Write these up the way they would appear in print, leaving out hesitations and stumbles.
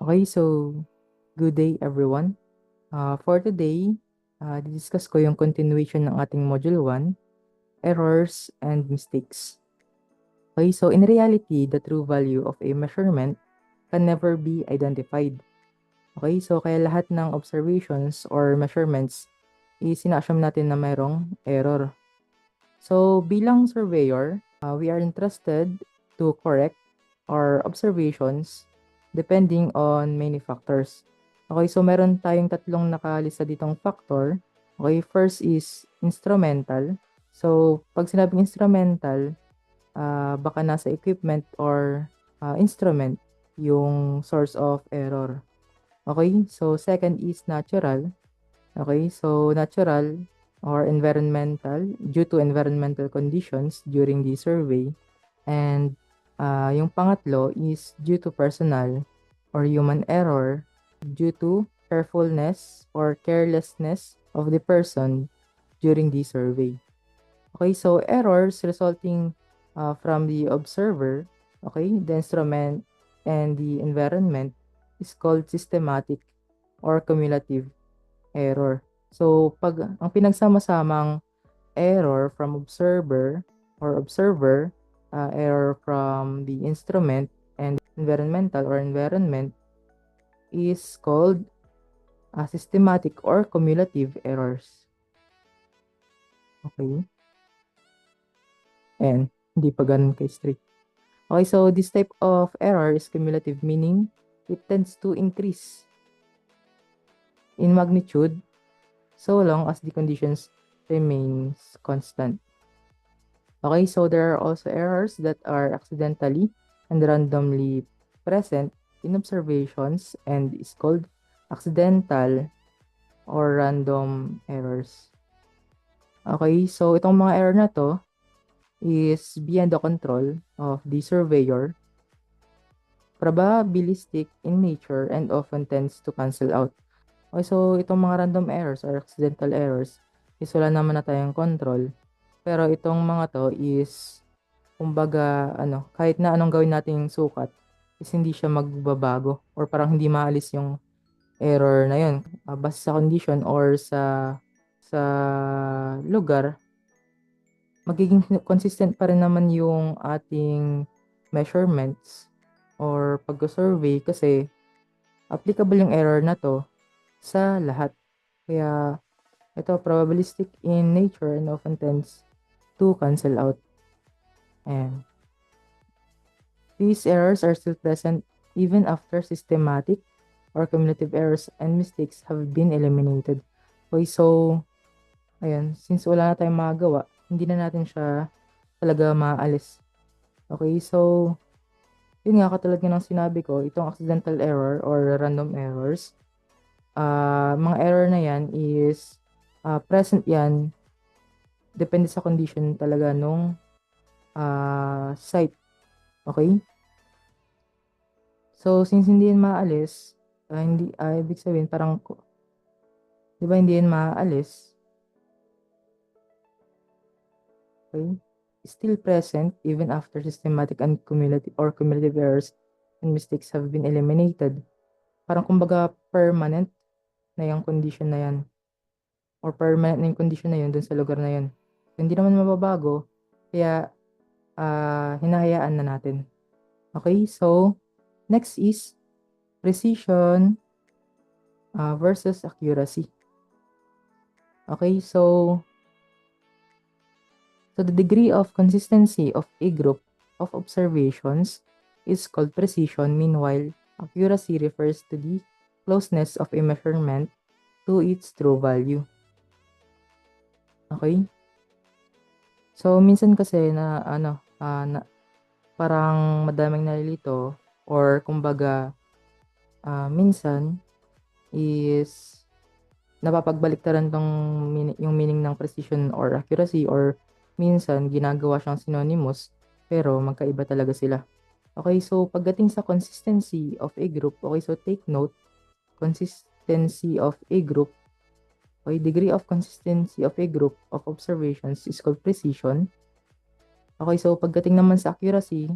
Okay, so good day everyone. For today, discuss ko yung continuation ng ating Module 1, Errors and Mistakes. Okay, so in reality, the true value of a measurement can never be identified. Okay, so kaya lahat ng observations or measurements isinassume natin na mayroong error. So bilang surveyor, we are entrusted to correct our observations depending on many factors. Okay, so meron tayong tatlong nakalista ditong factor. Okay, first is instrumental. So pag sinabing instrumental, baka nasa equipment or instrument yung source of error. Okay, so second is natural. Okay, so natural or environmental, due to environmental conditions during the survey. And yung pangatlo is due to personal or human error due to carefulness or carelessness of the person during the survey. Okay, so errors resulting from the observer, okay, the instrument, and the environment is called systematic or cumulative error. So, pag ang pinagsama-samang error from observer or observer, error from the instrument and environmental or environment is called systematic or cumulative errors. Okay? And hindi pa ganun kay straight. Okay, so this type of error is cumulative, meaning it tends to increase in magnitude so long as the conditions remains constant. Okay, so there are also errors that are accidentally and randomly present in observations and is called accidental or random errors. Okay, so itong mga error na to is beyond the control of the surveyor, probabilistic in nature, and often tends to cancel out. Okay, so itong mga random errors or accidental errors is wala naman na tayong control. Pero itong mga to is, kumbaga, kahit na anong gawin nating sukat, is hindi siya magbabago or parang hindi maalis yung error na yun. Base sa condition or sa lugar, magiging consistent pa rin naman yung ating measurements or pag-survey kasi applicable yung error na to sa lahat. Kaya ito probabilistic in nature and often tends to cancel out. And these errors are still present even after systematic or cumulative errors and mistakes have been eliminated. Okay, so ayun, since wala na tayong magagawa, hindi na natin siya talaga maalis. Okay, so yun nga, katulad nga ng sinabi ko, itong accidental error or random errors, mga error na yan is present yan, depende sa condition talaga nung site. Okay? So, since hindi yan maalis, ibig sabihin parang, di ba hindi yan maalis, okay? Still present even after systematic and cumulative errors and mistakes have been eliminated. Parang kumbaga permanent na yung condition na yan. Or permanent na yung condition na yun dun sa lugar na yun. So, hindi naman mababago, kaya hinahayaan na natin. Okay, so next is precision versus accuracy. Okay, so the degree of consistency of a group of observations is called precision. Meanwhile, accuracy refers to the closeness of a measurement to its true value. Okay? So, minsan kasi na parang madaming nalilito or kumbaga minsan is napapagbaliktaran yung meaning ng precision or accuracy, or minsan ginagawa siyang synonymous pero magkaiba talaga sila. Okay, so pagdating sa consistency of a group, okay, so take note, consistency of a group, okay, degree of consistency of a group of observations is called precision. Okay, so pagdating naman sa accuracy,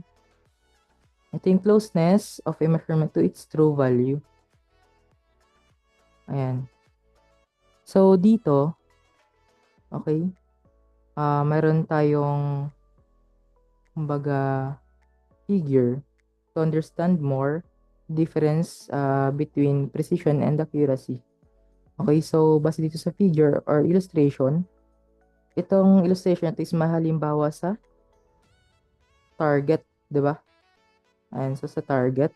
Ito yung closeness of a measurement to its true value. Ayan. So, dito, okay, meron tayong, kumbaga, figure to understand more difference between precision and accuracy. Okay, so base dito sa figure or illustration, itong illustration natin is mahalimbawa sa target, di ba? Ayan, so sa target,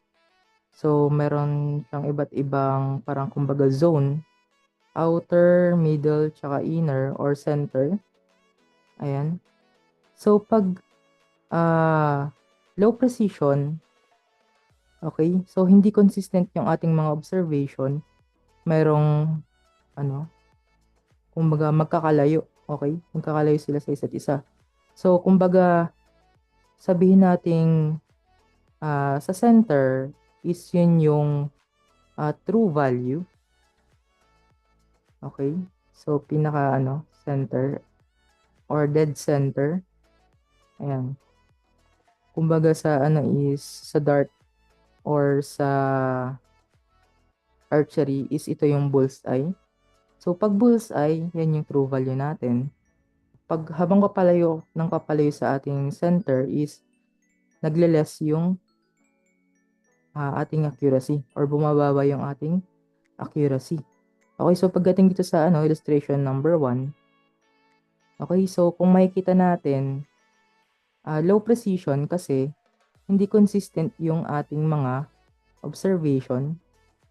so meron siyang iba't ibang parang kumbaga zone, outer, middle, tsaka inner or center. Ayan. So pag low precision, okay, so hindi consistent yung ating mga observation, merong ano, kumbaga magkakalayo, okay? Magkakalayo sila sa isa't isa. So kumbaga sabihin nating sa center is yun yung true value. Okay? So pinaka center or dead center. Ayan. Kumbaga sa is sa dart or sa archery is ito yung bullseye. So pag bullseye, yan yung true value natin. Pag habang papalayo ng papalayo sa ating center is nagle-less yung ating accuracy or bumababa yung ating accuracy. Okay, so pagdating dito sa illustration number 1, okay, so kung makikita natin, low precision kasi hindi consistent yung ating mga observation.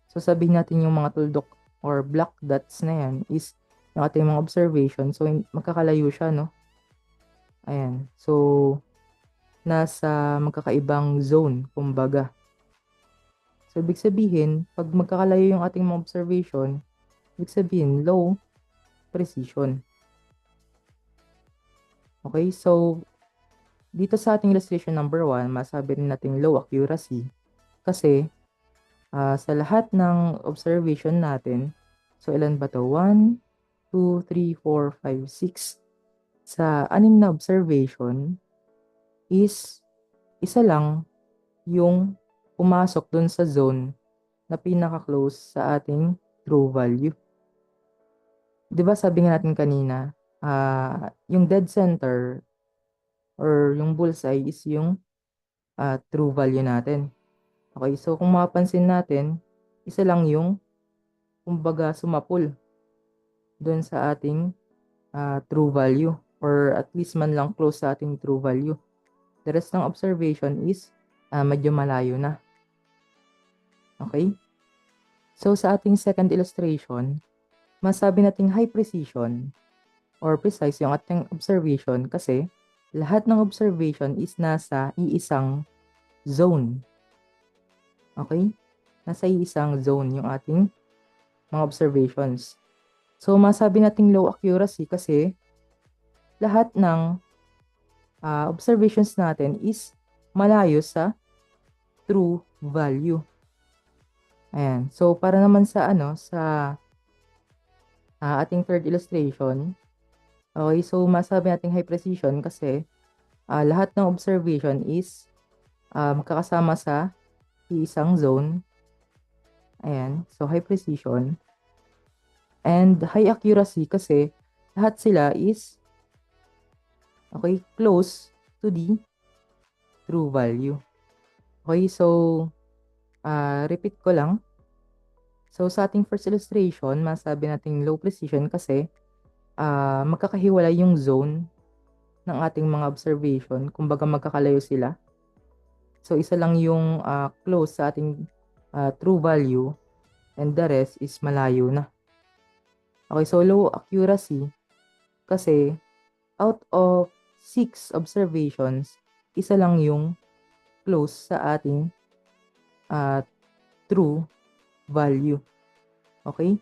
So sabihin natin yung mga tuldok or black dots na yan is yung ating mga observation. So magkakalayo siya, no? Ayan. So nasa magkakaibang zone, kumbaga. So ibig sabihin, pag magkakalayo yung ating mga observation, ibig sabihin low precision. Okay, so dito sa ating illustration number 1, masabi rin natin low accuracy kasi sa lahat ng observation natin, so ilan ba to? 1, 2, 3, 4, 5, 6. Sa 6 na observation is isa lang yung pumasok dun sa zone na pinaka-close sa ating true value. 'Di ba sabi nga natin kanina, yung dead center or yung bullseye is yung true value natin. Okay, so kung mapapansin natin, isa lang yung kumbaga sumapul doon sa ating true value or at least man lang close sa ating true value. The rest ng observation is medyo malayo na. Okay? So sa ating second illustration, masabi nating high precision or precise yung ating observation kasi lahat ng observation is nasa iisang zone. Okay? Nasa iisang zone yung ating mga observations. So, masabi nating low accuracy kasi lahat ng observations natin is malayo sa true value. Ayan. So, para naman sa sa ating third illustration, okay, so masabi nating high precision kasi lahat ng observation is magkakasama sa isang zone. Ayan. So, high precision. And high accuracy kasi lahat sila is okay, close to the true value. Okay, so repeat ko lang. So sa ating first illustration, masabi nating low precision kasi magkakahiwalay yung zone ng ating mga observation. Kumbaga magkakalayo sila. So isa lang yung close sa ating true value and the rest is malayo na. Okay, so low accuracy kasi out of 6 observations, isa lang yung close sa ating true value. Okay?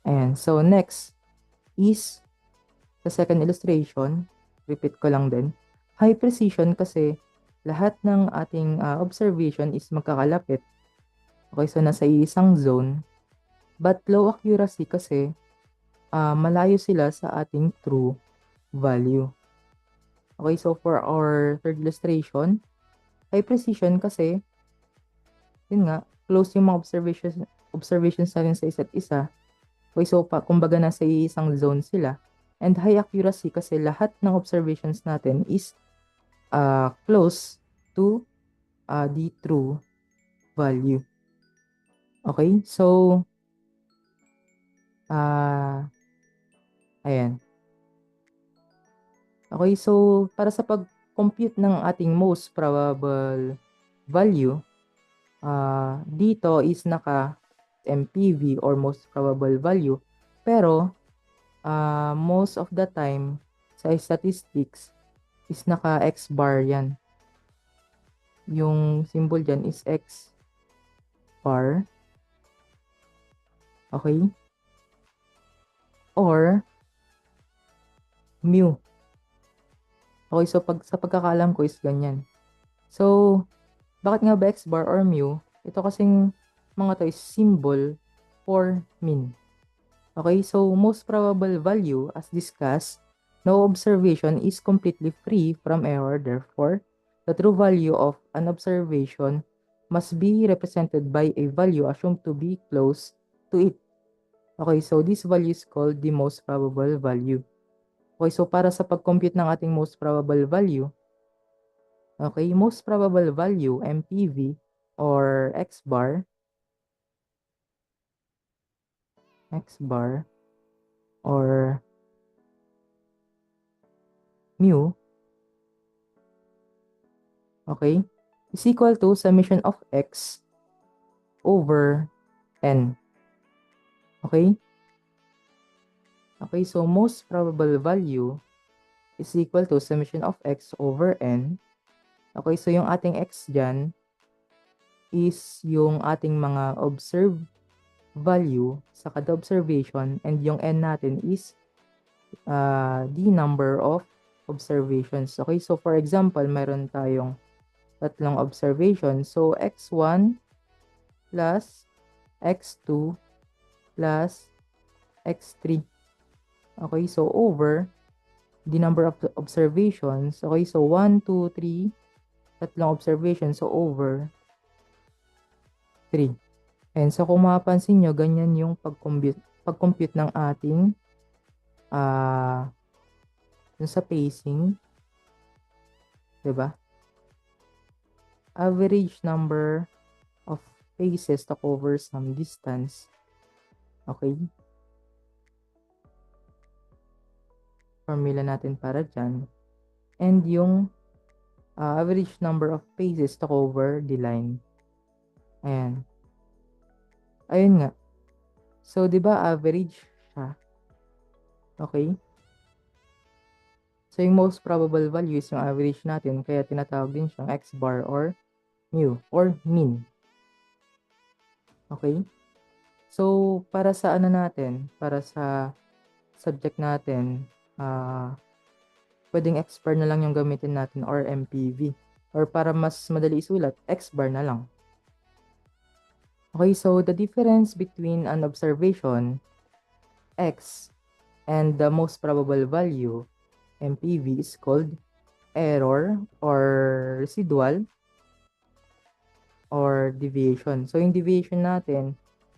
Ayan. So, next is sa second illustration. Repeat ko lang din. High precision kasi lahat ng ating observation is magkakalapit. Okay, so nasa isang zone. But low accuracy kasi malayo sila sa ating true value. Okay, so for our third illustration, High precision kasi, yun nga, close yung mga observations natin sa isa't isa. Okay, so kumbaga nasa isang zone sila. And high accuracy kasi lahat ng observations natin is close to the true value. Okay, so ayan. Okay, so para sa pag-compute ng ating most probable value, dito is naka MPV or most probable value. Pero most of the time sa statistics is naka X bar yan. Yung symbol dyan is X bar. Okay? Or mu. Okay, so sa pagkakaalam ko is ganyan. So, bakit nga ba X bar or mu? Ito kasing mga to is symbol for mean. Okay, so most probable value as discussed, no observation is completely free from error. Therefore, the true value of an observation must be represented by a value assumed to be close to it. Okay, so this value is called the most probable value. Okay, so para sa pag-compute ng ating most probable value, okay, most probable value, MPV, or X bar, or mu, okay, is equal to summation of X over N. Okay? Okay, so most probable value is equal to summation of X over N. Okay, so yung ating X dyan is yung ating mga observed value sa kada observation, and yung N natin is the number of observations. Okay, so for example, meron tayong tatlong observations. So, x1 plus x2 plus x3. Okay, so over the number of observations. Okay, so 1, 2, 3, tatlong observations. So, over 3. And so, kung mapapansin nyo, ganyan yung pag-compute ng ating dun sa pacing. Diba? Average number of paces to cover some distance. Okay? Formula natin para dyan. And yung average number of paces to cover the line. Ayan. Ayun nga. So, di ba average siya? Okay? So, yung most probable value is yung average natin. Kaya tinatawag din siyang X bar or mu or mean. Okay? So, para sa ano natin, para sa subject natin, pwedeng X bar na lang yung gamitin natin or MPV. Or para mas madali isulat, X bar na lang. Okay, so the difference between an observation, X, and the most probable value, MPV, is called error or residual or deviation. So, yung deviation natin,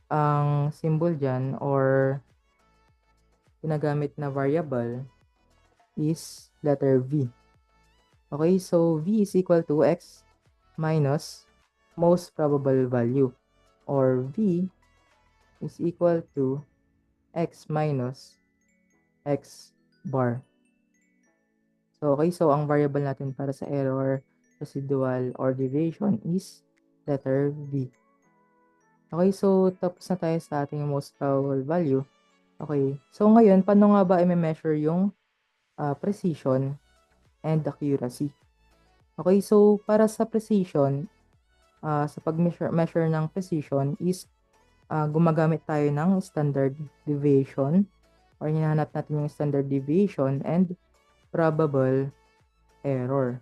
ang symbol dyan or ginagamit na variable is letter V. Okay, so V is equal to X minus most probable value, or V is equal to X minus X bar. So, okay, so ang variable natin para sa error, residual, or deviation is letter V. Okay, so tapos na tayo sa ating most probable value. Okay, so ngayon, paano nga ba i-measure yung precision and accuracy? Okay, so para sa precision, sa pag-measure ng precision is gumagamit tayo ng standard deviation, or hinahanap natin yung standard deviation and probable error.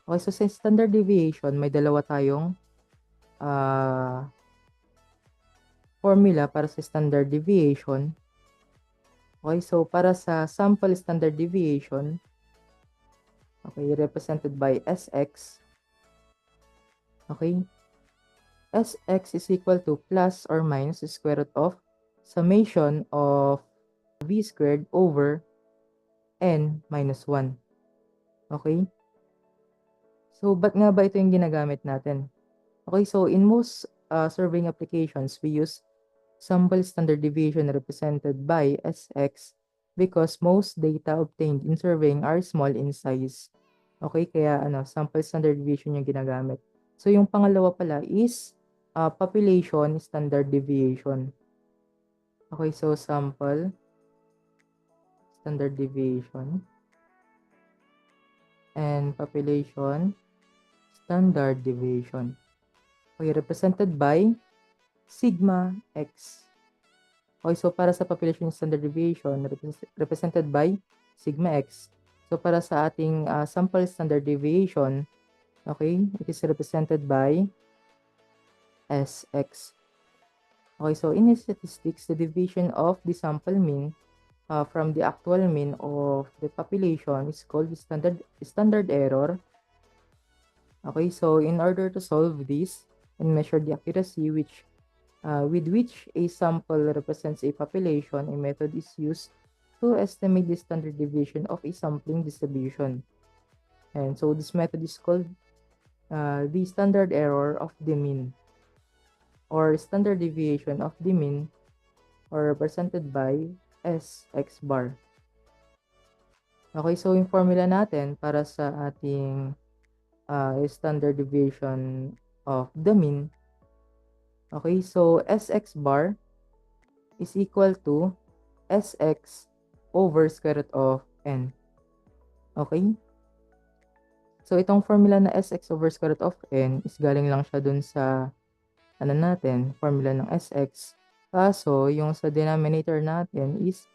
Okay, so sa standard deviation, may dalawa tayong formula para sa standard deviation. Okay, so para sa sample standard deviation, okay, represented by Sx. Okay? Sx is equal to plus or minus the square root of summation of v squared over n minus 1. Okay? So, ba't nga ba ito yung ginagamit natin? Okay, so in most surveying applications, we use sample standard deviation represented by Sx because most data obtained in surveying are small in size. Okay, kaya sample standard deviation yung ginagamit. So, yung pangalawa pala is population standard deviation. Okay, so sample standard deviation and population standard deviation. Okay, represented by sigma x. Okay, so para sa population standard deviation, represented by sigma x. So para sa ating sample standard deviation, okay, it is represented by Sx. Okay, so in statistics, the deviation of the sample mean from the actual mean of the population is called the standard error. Okay, so in order to solve this and measure the accuracy with which a sample represents a population, a method is used to estimate the standard deviation of a sampling distribution. And so this method is called the standard error of the mean, or standard deviation of the mean, or represented by Sx bar. Okay, so yung formula natin para sa ating standard deviation of the mean, okay, so Sx bar is equal to Sx over square root of n. Okay? So, itong formula na Sx over square root of n is galing lang siya dun sa, formula ng Sx. Kaso, yung sa denominator natin is,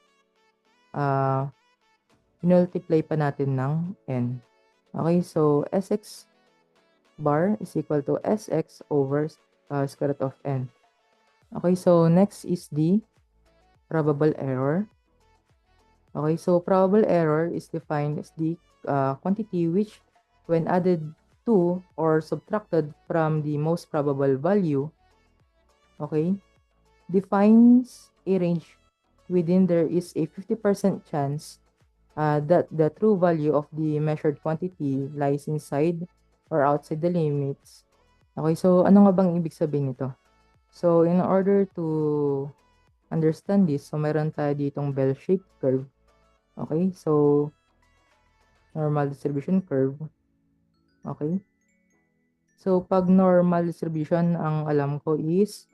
multiply pa natin ng n. Okay, so, Sx bar is equal to Sx over square root of n. Okay, so, next is the probable error. Okay, so probable error is defined as the quantity which, when added to or subtracted from the most probable value, okay, defines a range within there is a 50% chance that the true value of the measured quantity lies inside or outside the limits. Okay, so ano nga bang ibig sabihin nito? So, in order to understand this, so meron tayo ditong bell-shaped curve. Okay, so normal distribution curve. Okay. So pag normal distribution, ang alam ko is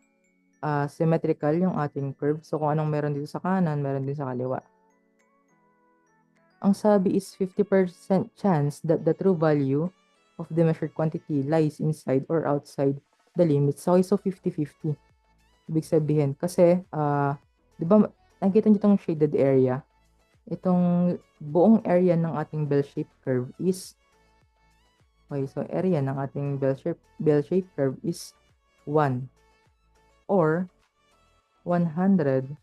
symmetrical yung ating curve. So kung anong meron dito sa kanan, meron din sa kaliwa. Ang sabi is 50% chance that the true value of the measured quantity lies inside or outside the limits. Okay, so 50-50. Ibig sabihin, kasi, di ba, nakikita nyo itong shaded area? Itong buong area ng ating bell-shaped curve is, okay, so area ng ating bell-shaped curve is 1 or 100%.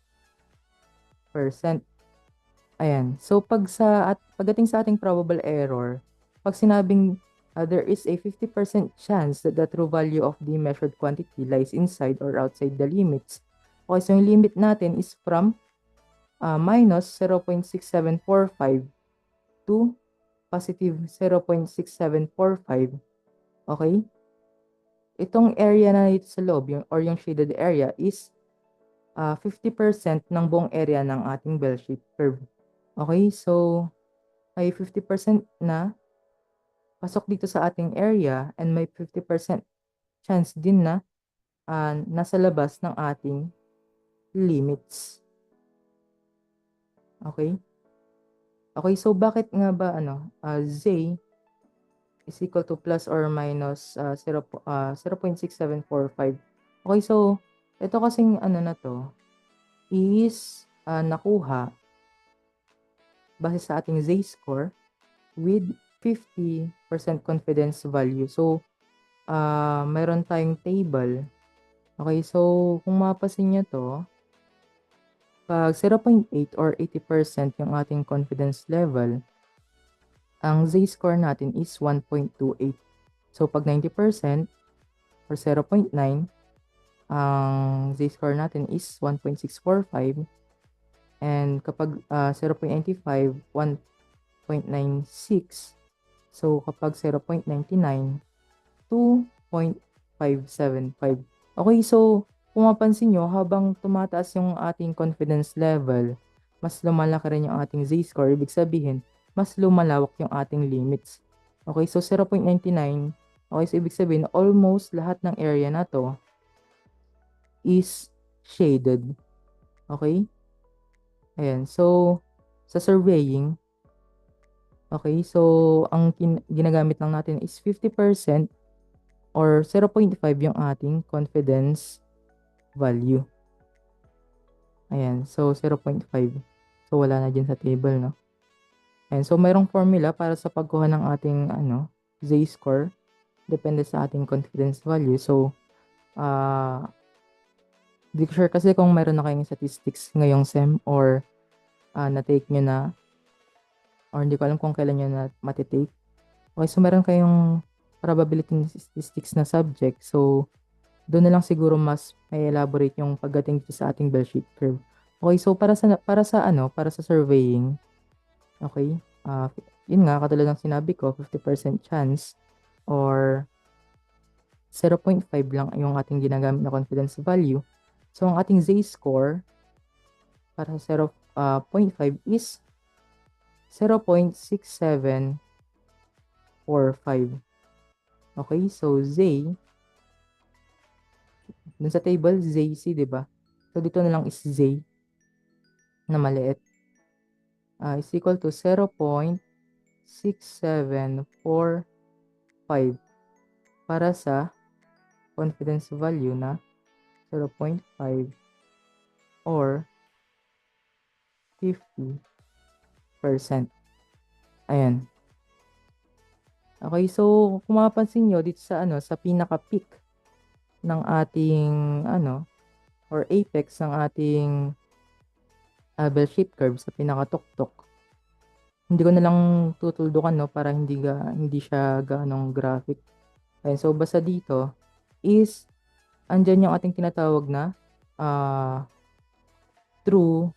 Ayan. So pagdating sa ating probable error, pag sinabing there is a 50% chance that the true value of the measured quantity lies inside or outside the limits. Okay, so yung limit natin is from minus 0.6745 to positive 0.6745. Okay? Itong area na dito sa loob, yung shaded area is 50% ng buong area ng ating bell-shaped curve. Okay? So, may 50% na pasok dito sa ating area and may 50% chance din na nasa labas ng ating limits. Okay? Okay, so bakit nga ba Z is equal to plus or minus 0.6745? Okay, so ito kasing na to is nakuha base sa ating Z-score with 50% confidence value. So, meron tayong table. Okay, so kung mapasin nyo to, pag 0.8 or 80% yung ating confidence level, ang Z-score natin is 1.28. So, pag 90%, or 0.9, ang z-score natin is 1.645. And kapag 0.95, 1.96. So, kapag 0.99, 2.575. Okay, so kung mapansin nyo, habang tumataas yung ating confidence level, mas lumalaki rin yung ating z-score. Ibig sabihin, mas lumalawak yung ating limits. Okay, so 0.99. Okay, so ibig sabihin, almost lahat ng area na to is shaded. Okay? Ayan, so sa surveying, okay, so ang ginagamit lang natin is 50% or 0.5 yung ating confidence value. Ayan, so 0.5. So wala na dyan sa table, no? Ayan, so mayroong formula para sa pagkuha ng ating z-score. Depende sa ating confidence value. So, di ko sure kasi kung mayroon na kayong statistics ngayong SEM or na-take nyo na, or hindi ko alam kung kailan nyo na matitake. Okay, so meron kayong probability statistics na subject. So, doon na lang siguro mas may elaborate yung pagdating dito sa ating bell-shaped curve. Okay, so para sa surveying, okay, yun nga, katulad ng sinabi ko, 50% chance or 0.5 lang yung ating ginagamit na confidence value. So, ang ating z-score para sa 0.5 is 0.6745. Okay, so Z, dun sa table, ZC, diba? So, dito na lang is Z na maliit. Is equal to 0.6745 para sa confidence value na 0.5 or 50%. Ayan. Okay, so kung mapapansin nyo dito sa sa pinaka-peak ng ating or apex ng ating bell-shaped curve sa pinaka-tuktok, hindi ko na lang tutuldukan para hindi siya ganong graphic. Ayan, so basta dito is andyan yung ating tinatawag na true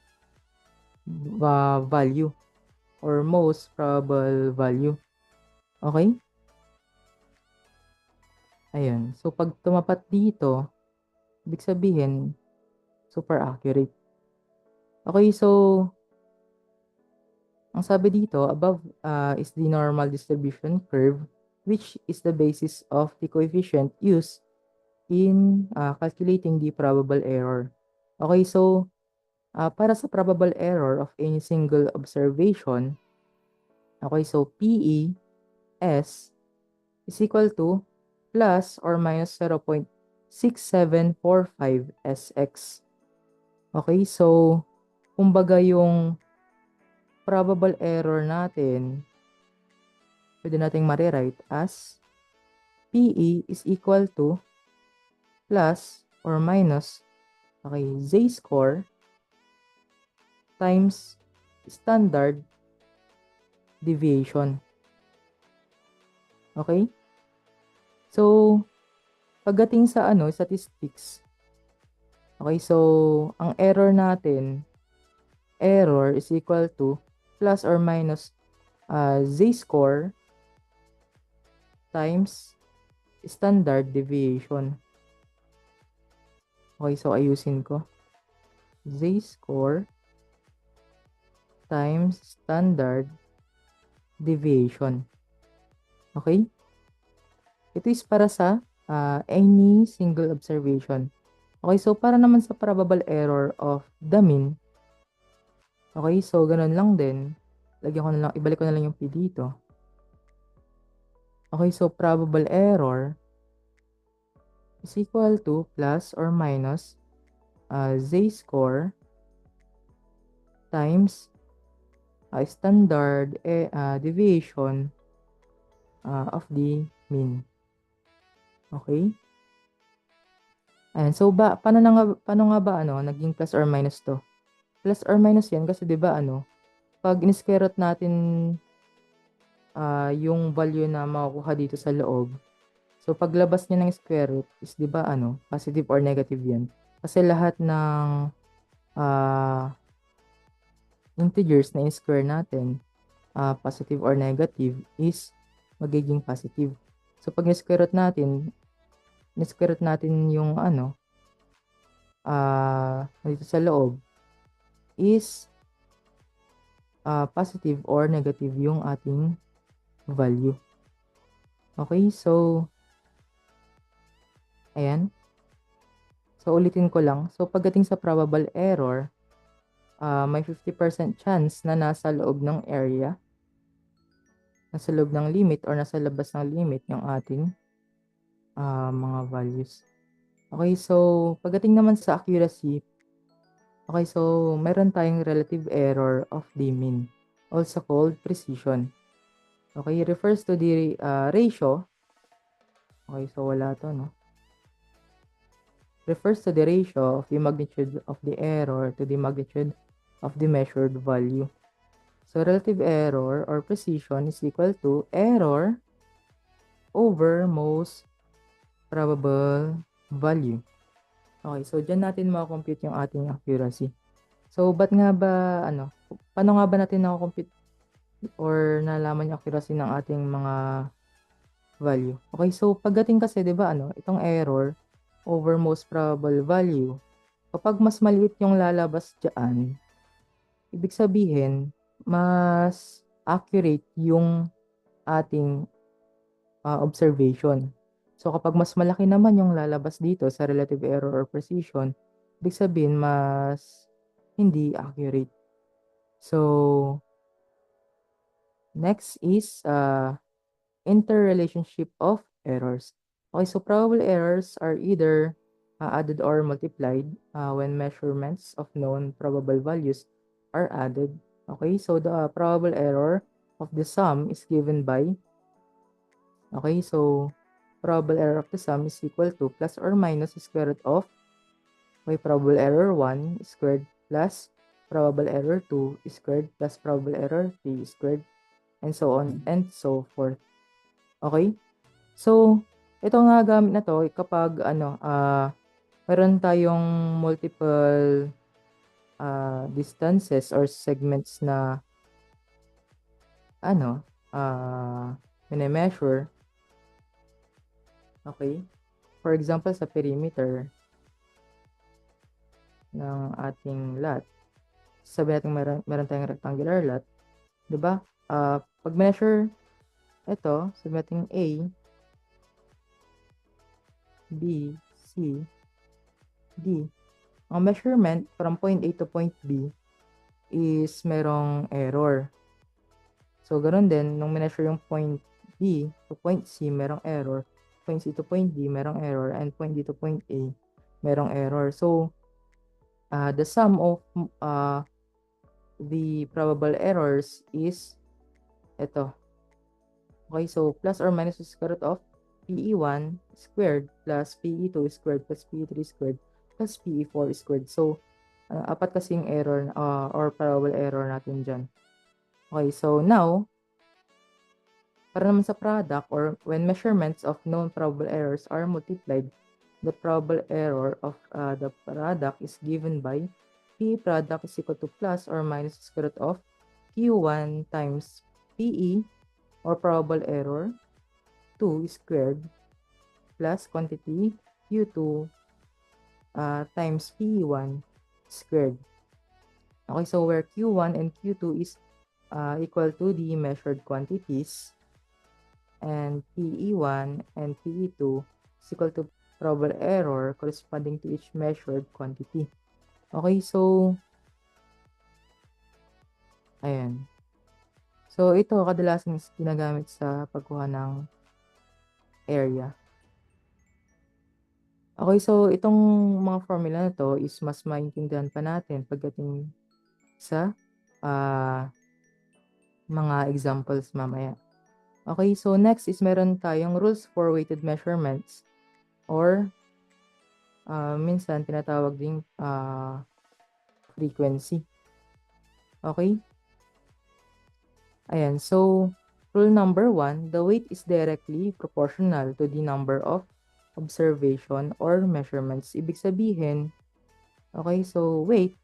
value or most probable value. Okay? Ayun. So, pag tumapat dito, ibig sabihin, super accurate. Okay, so, ang sabi dito, above is the normal distribution curve, which is the basis of the coefficient used in calculating the probable error. Okay, so, para sa probable error of any single observation, okay, so PE S is equal to plus or minus 0.6745 SX. Okay, so kumbaga yung probable error natin, pwede nating ma-rewrite as PE is equal to plus or minus, okay, z-score times standard deviation. Okay? So, pagdating sa statistics, okay, so ang error natin, error is equal to plus or minus z-score times standard deviation. Okay, so ayusin ko. Z-score times standard deviation. Okay? Ito is para sa any single observation. Okay, so para naman sa probable error of the mean, okay, so ganun lang din. Ibalik ko na lang yung P dito. Okay, so probable error is equal to plus or minus z-score times standard deviation of the mean. Okay? Ayan, so paano nga ba naging plus or minus to? Plus or minus yan kasi 'di ba pag in-square root natin yung value na makukuha dito sa loob. So, paglabas niya ng square root is, di ba, positive or negative yan. Kasi lahat ng integers na square natin, positive or negative, is magiging positive. So, pag ni-square root natin yung dito sa loob, is positive or negative yung ating value. Okay, so, ayan. So, ulitin ko lang. So, pagdating sa probable error, may 50% chance na nasa loob ng area, nasa loob ng limit, or nasa labas ng limit yung ating mga values. Okay, so, pagdating naman sa accuracy, okay, so, meron tayong relative error of the mean, also called precision. Okay, refers to the ratio. Okay, so wala to, no? Refers to the ratio of the magnitude of the error to the magnitude of the measured value. So, relative error or precision is equal to error over most probable value. Okay, so dyan natin makakompute yung ating accuracy. So, ba't nga ba, paano nga ba natin nakakompute or nalaman yung accuracy ng ating mga value? Okay, so pagdating kasi, di ba, itong error over most probable value, kapag mas maliit yung lalabas dyan, ibig sabihin, mas accurate yung ating observation. So, kapag mas malaki naman yung lalabas dito sa relative error or precision, ibig sabihin, mas hindi accurate. So, next is interrelationship of errors. Okay, so probable errors are either added or multiplied when measurements of known probable values are added. Okay, so the probable error of the sum is given by, okay, so probable error of the sum is equal to plus or minus the square root of, okay, probable error 1 squared plus probable error 2 squared plus probable error 3 squared, and so on and so forth. Okay? So, ito nga gamit na to kapag meron tayong multiple distances or segments na mini-measure. Okay? For example, sa perimeter ng ating lot, sabi natin meron tayong rectangular lot, 'di ba? Pag measure ito, sabi natin A, B, C, D. Ang measurement from point A to point B is merong error. So, ganoon din, nung measure yung point B to point C, merong error. Point C to point D, merong error. And point D to point A, merong error. So, the sum of the probable errors is ito. Okay, so plus or minus the square root of PE1 squared plus PE2 squared plus PE3 squared plus PE4 squared. So, apat kasing error or probable error natin dyan. Okay, so now, para naman sa product or when measurements of known probable errors are multiplied, the probable error of the product is given by P product is equal to plus or minus the square root of Q1 times PE or probable error 2 squared plus quantity Q2 times PE1 squared. Okay, so where Q1 and Q2 is equal to the measured quantities, and PE1 and PE2 is equal to probable error corresponding to each measured quantity. Okay, so ayan. So, ito kadalasan is ginagamit sa pagkuha ng area. Okay, so itong mga formula na to is mas maintindihan pa natin pagdating sa mga examples mamaya. Okay, so next is meron tayong rules for weighted measurements or minsan tinatawag ding frequency. Okay? Ayan, so rule number 1, the weight is directly proportional to the number of observation or measurements. Ibig sabihin, okay, so weight,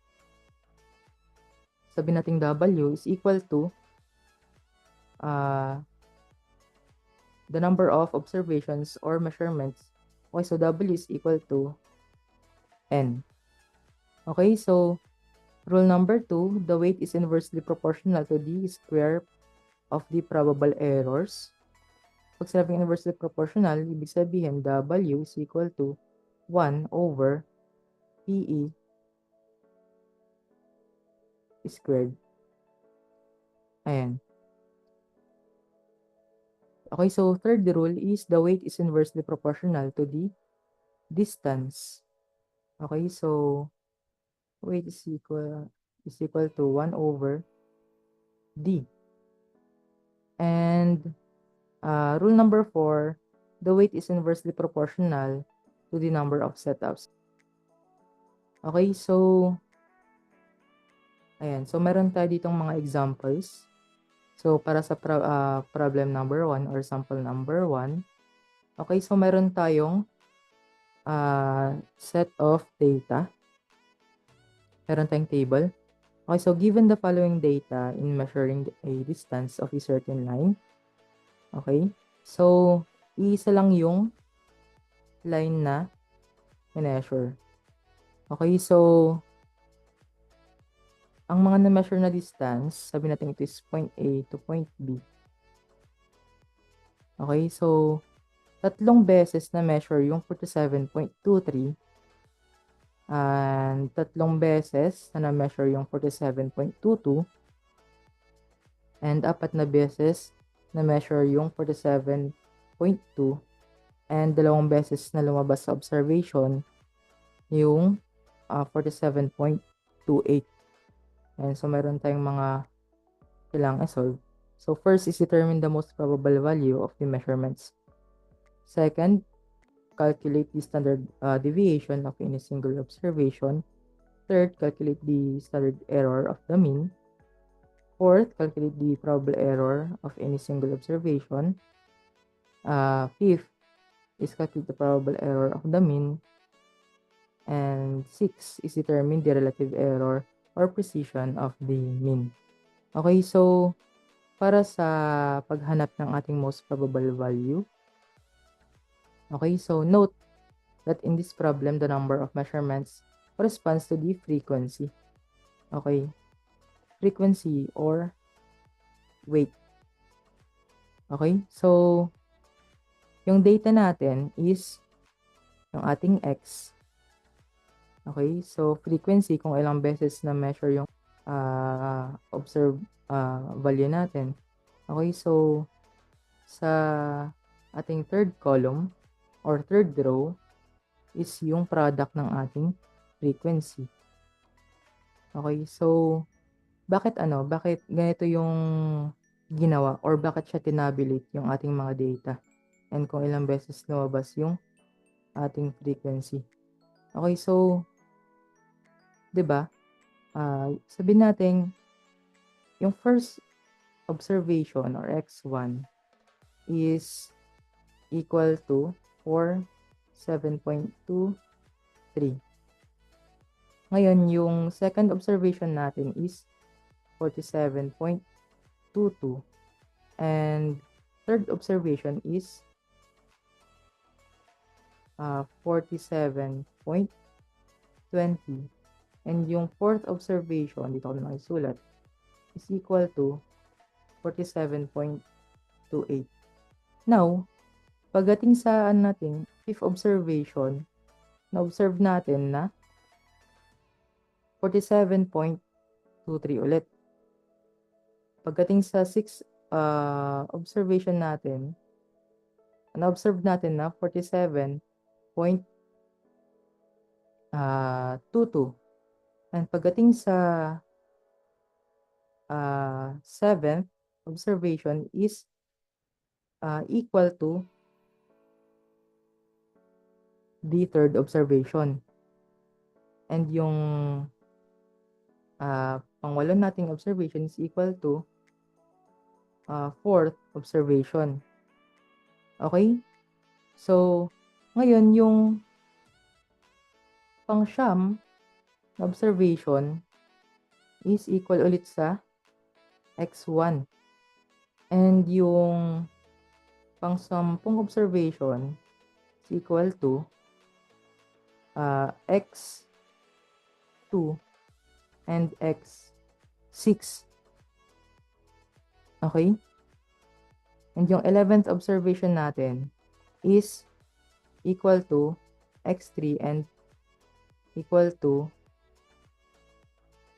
sabi nating W is equal to the number of observations or measurements. Okay, so W is equal to N. Okay, so rule number 2, the weight is inversely proportional to the square of the probable errors. Pag sinabing inversely proportional, ibig sabihin W is equal to 1 over PE squared. Ayan. Okay, so third rule is the weight is inversely proportional to the distance. Okay, so weight is equal to 1 over D. And rule number 4, the weight is inversely proportional to the number of setups. Okay, so ayan. So meron tayo ditong mga examples. So para sa problem number 1 or sample number 1, okay, so meron tayong set of data. Meron tayong table. Okay, so given the following data in measuring a distance of a certain line, okay, so iisa lang yung line na measure. Okay, so ang mga na-measure na distance, sabi natin ito is point A to point B. Okay, so tatlong beses na measure yung 47.23 and tatlong beses na na-measure yung 47.22 and apat na beses na measure yung 47.2 and dalawang beses na lumabas sa observation yung 47.28. And so meron tayong mga kailangang solve. So first is determine the most probable value of the measurements. Second, calculate the standard deviation of any single observation. Third, calculate the standard error of the mean. Fourth, calculate the probable error of any single observation. Fifth is calculate the probable error of the mean. And sixth is determine the relative error or precision of the mean. Okay, so para sa paghanap ng ating most probable value, okay, so note that in this problem, the number of measurements corresponds to the frequency. Okay, frequency or weight. Okay, so yung data natin is yung ating X. Okay, so frequency kung ilang beses na measure yung observe value natin. Okay, so sa ating third column or third row is yung product ng ating frequency. Okay, so bakit ganito yung ginawa or bakit siya tinabulate yung ating mga data and kung ilang beses lumabas yung ating frequency. Okay, so 'di ba? Sabihin natin yung first observation or x1 is equal to 47.23. Ngayon, yung second observation natin is 47.22 and third observation is 47.20 and yung fourth observation, dito ko na isulat, is equal to 47.28. Now, pagdating sa natin, fifth observation, na-observe natin na 47.23 ulit. Pagdating sa sixth observation natin, na-observe natin na 47.22. And pagdating sa seventh observation is equal to the third observation. And yung pangwalo nating observation is equal to fourth observation. Okay? So, ngayon yung pang-siyam na observation is equal ulit sa x1. And yung pang-sampung observation is equal to x2 and x6. Okay? And yung 11th observation natin is equal to x3 and equal to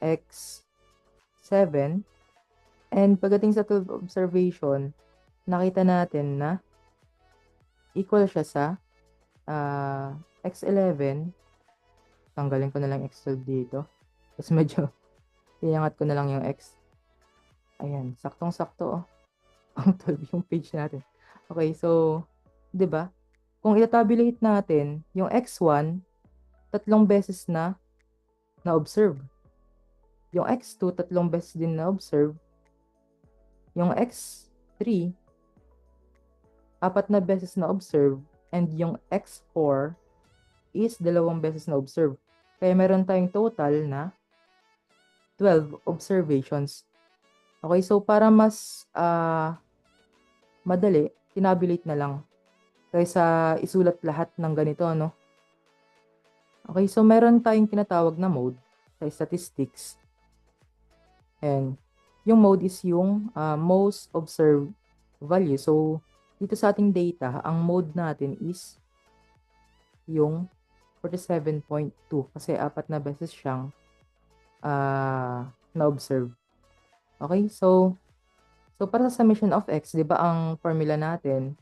x7. And pagdating sa 12th observation, nakita natin na equal siya sa x11. Tanggalin ko na lang x12 dito. Tapos medyo iangat ko na lang yung x. Ayan, saktong-sakto oh. Ang 12 yung page natin. Okay, so, 'di ba? Kung i-tabulate natin, yung x1 tatlong beses na na-observe. Yung x2 tatlong beses din na-observe. Yung x3 apat na beses na-observe, and yung x4 is dalawang beses na-observe. Kaya meron tayong total na 12 observations. Okay, so para mas madali, tinabulate na lang kaysa isulat lahat ng ganito, no? Okay, so meron tayong tinatawag na mode sa statistics. And yung mode is yung most observed value. So, dito sa ating data, ang mode natin is yung 47.2 kasi apat na beses siyang na-observe. Okay, so para sa summation of x, di ba ang formula natin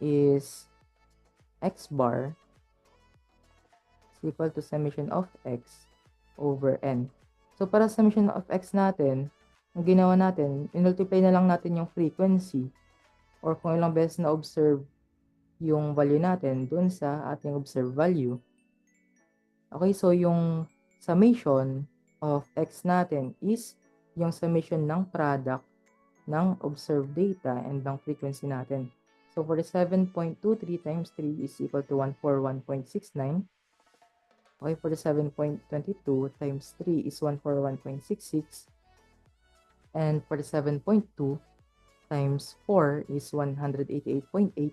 is x bar is equal to summation of x over n. So para sa summation of x natin, ang ginawa natin, in-multiply na lang natin yung frequency or kung ilang beses na-observe yung value natin dun sa ating observed value. Okay, so yung summation of x natin is yung summation ng product ng observed data and ng frequency natin. So, 47.23 times 3 is equal to 141.69. Okay, 47.22 times 3 is 141.66. And 47.2 times 4 is 188.8.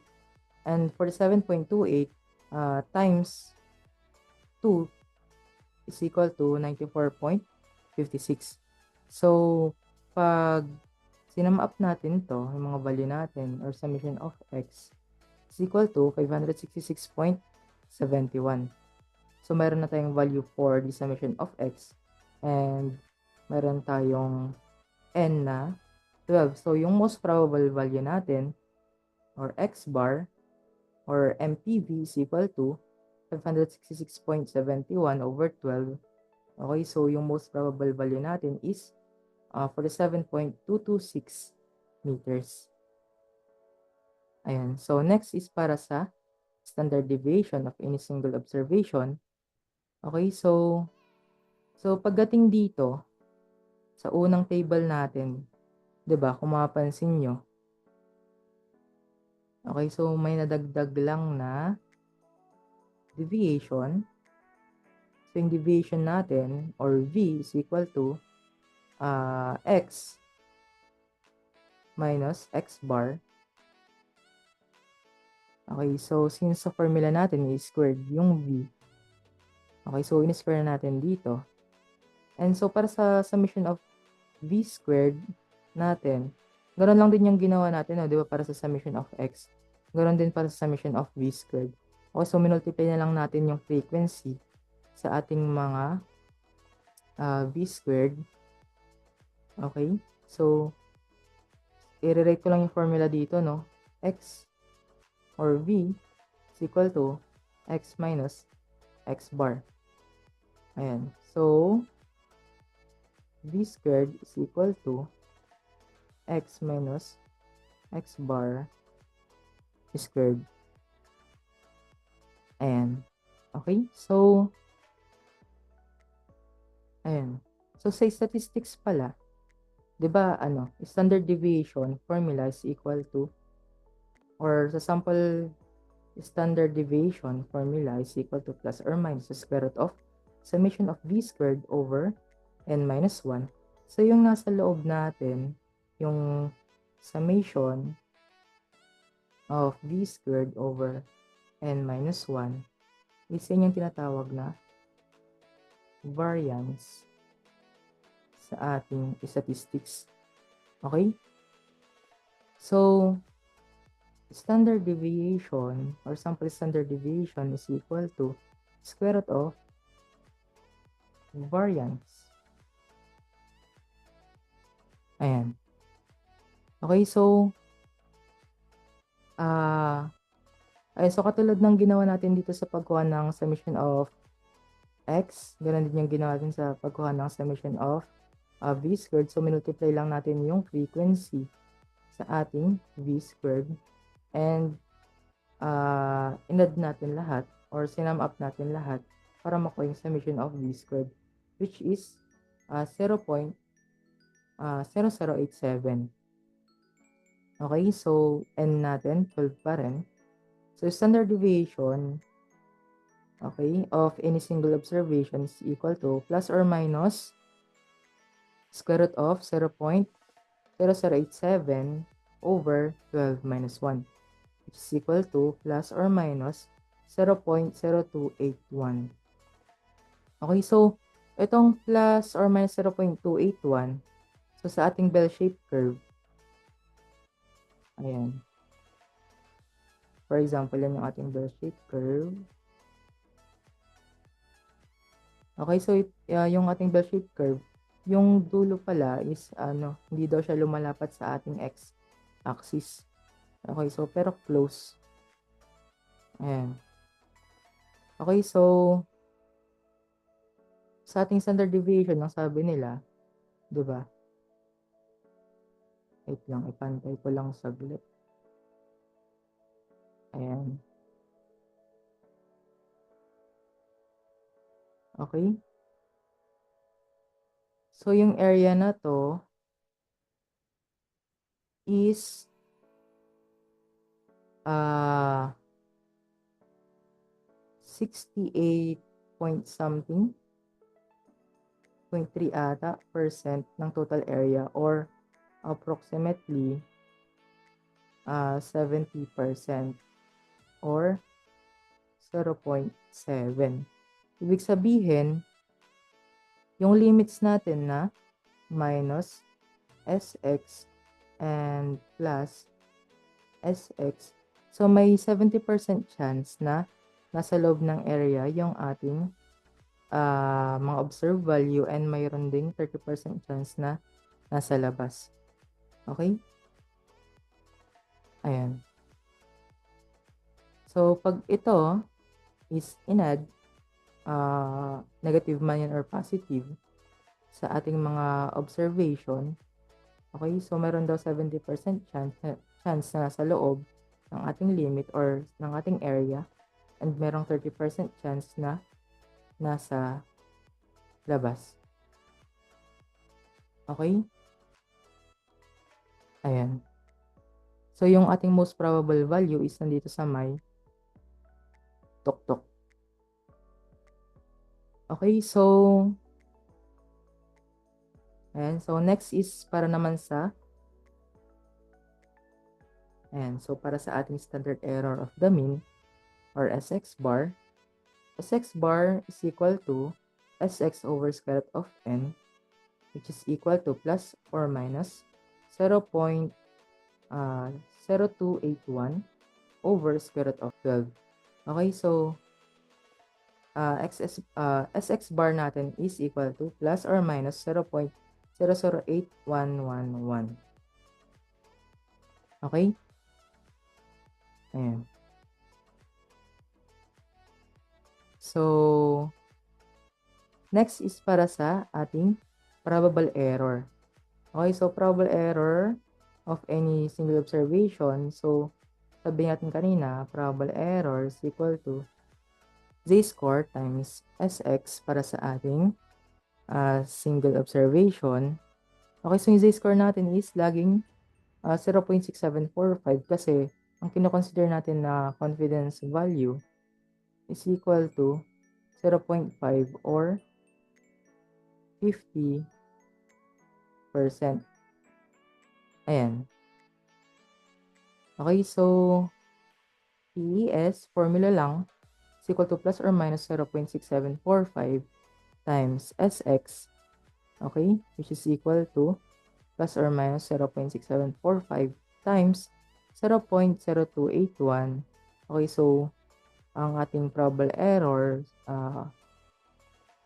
And 47.28 times 2 is equal to 94.56. So, pag sinum up natin to, yung mga value natin, or summation of x, is equal to 566.71. So, meron na tayong value for the summation of x, and meron tayong n na 12. So, yung most probable value natin, or x bar, or MPV is equal to 566.71 over 12. Okay, so yung most probable value natin is 47.226 meters. Ayan. So, next is para sa standard deviation of any single observation. Okay, so pagdating dito, sa unang table natin, 'di ba, kung mapapansin nyo, okay, so may nadagdag lang na deviation. So, yung deviation natin, or V, is equal to x minus x bar. Okay, so since sa formula natin is squared yung V. Okay, so in-square natin dito. And so para sa summation of V squared natin, ganoon lang din yung ginawa natin, no? Di ba, para sa summation of x. Ganoon din para sa summation of V squared. Okay, so minultiply na lang natin yung frequency sa ating mga V squared. Okay, so i-rewrite ko lang yung formula dito, no? X or V is equal to x minus x bar. Ayan. So, V squared is equal to x minus x bar squared. Ayan. Okay? So, ayan. So, sa statistics pala, 'di ba standard deviation formula is equal to, or sa sample standard deviation formula is equal to plus or minus the square root of summation of v squared over n minus 1. So, yung nasa loob natin, yung summation of v squared over n minus 1 is yun yung tinatawag na variance sa ating statistics. Okay? So, standard deviation or sample standard deviation is equal to square root of variance. Ayan. Okay, so katulad ng ginawa natin dito sa pagkuha ng summation of x, ganun din yung ginawa natin sa pagkuha ng summation of v squared. So, minultiply lang natin yung frequency sa ating v squared and inad natin lahat or sinum up natin lahat para makuha yung summation of v squared, which is 0.0087. Okay, so n natin 12 pa rin. So, standard deviation, okay, of any single observation is equal to plus or minus square root of 0.0087 over 12 minus 1, which is equal to plus or minus 0.0281. Okay, so itong plus or minus 0.281, so sa ating bell-shaped curve, ayan. For example, yan yung ating bell-shaped curve. Okay, so yung ating bell-shaped curve, yung dulo pala is hindi daw siya lumalapat sa ating x-axis. Okay, so pero close. Ayan. Okay, so sa ating standard deviation, ang sabi nila, 'di ba? Wait lang, ipantay ko lang saglit. Ayan. Okay. So, yung area na to is 68 point something 0.3 ata percent ng total area, or approximately 70% or 0.7. Ibig sabihin, yung limits natin na minus Sx and plus Sx, so may 70% chance na nasa loob ng area yung ating mga observed value, and mayroon ding 30% chance na nasa labas. Okay? Ayan. So, pag ito is inad, negative man yan or positive, sa ating mga observation, okay, so meron daw 70% chance na nasa loob ng ating limit or ng ating area, and merong 30% chance na nasa labas. Okay? Ayan. So, yung ating most probable value is nandito sa may tuktok. Okay, so ayan. So, next is para naman sa so para sa ating standard error of the mean or Sx bar. Sx bar is equal to Sx over square root of n, which is equal to plus or minus 0.0281 over square root of 12. Okay, so Sx bar natin is equal to plus or minus 0.008111. Okay? Ayan. So, next is para sa ating probable error. Okay, so probable error of any single observation. So, sabi natin kanina, probable error is equal to z-score times Sx para sa ating single observation. Okay, so yung z-score natin is laging 0.6745 kasi ang kino-consider natin na confidence value is equal to 0.5 or 50%. Ayan. Okay, so PES, formula lang, is equal to plus or minus 0.6745 times SX, okay, which is equal to plus or minus 0.6745 times 0.0281. Okay, so ang ating probable error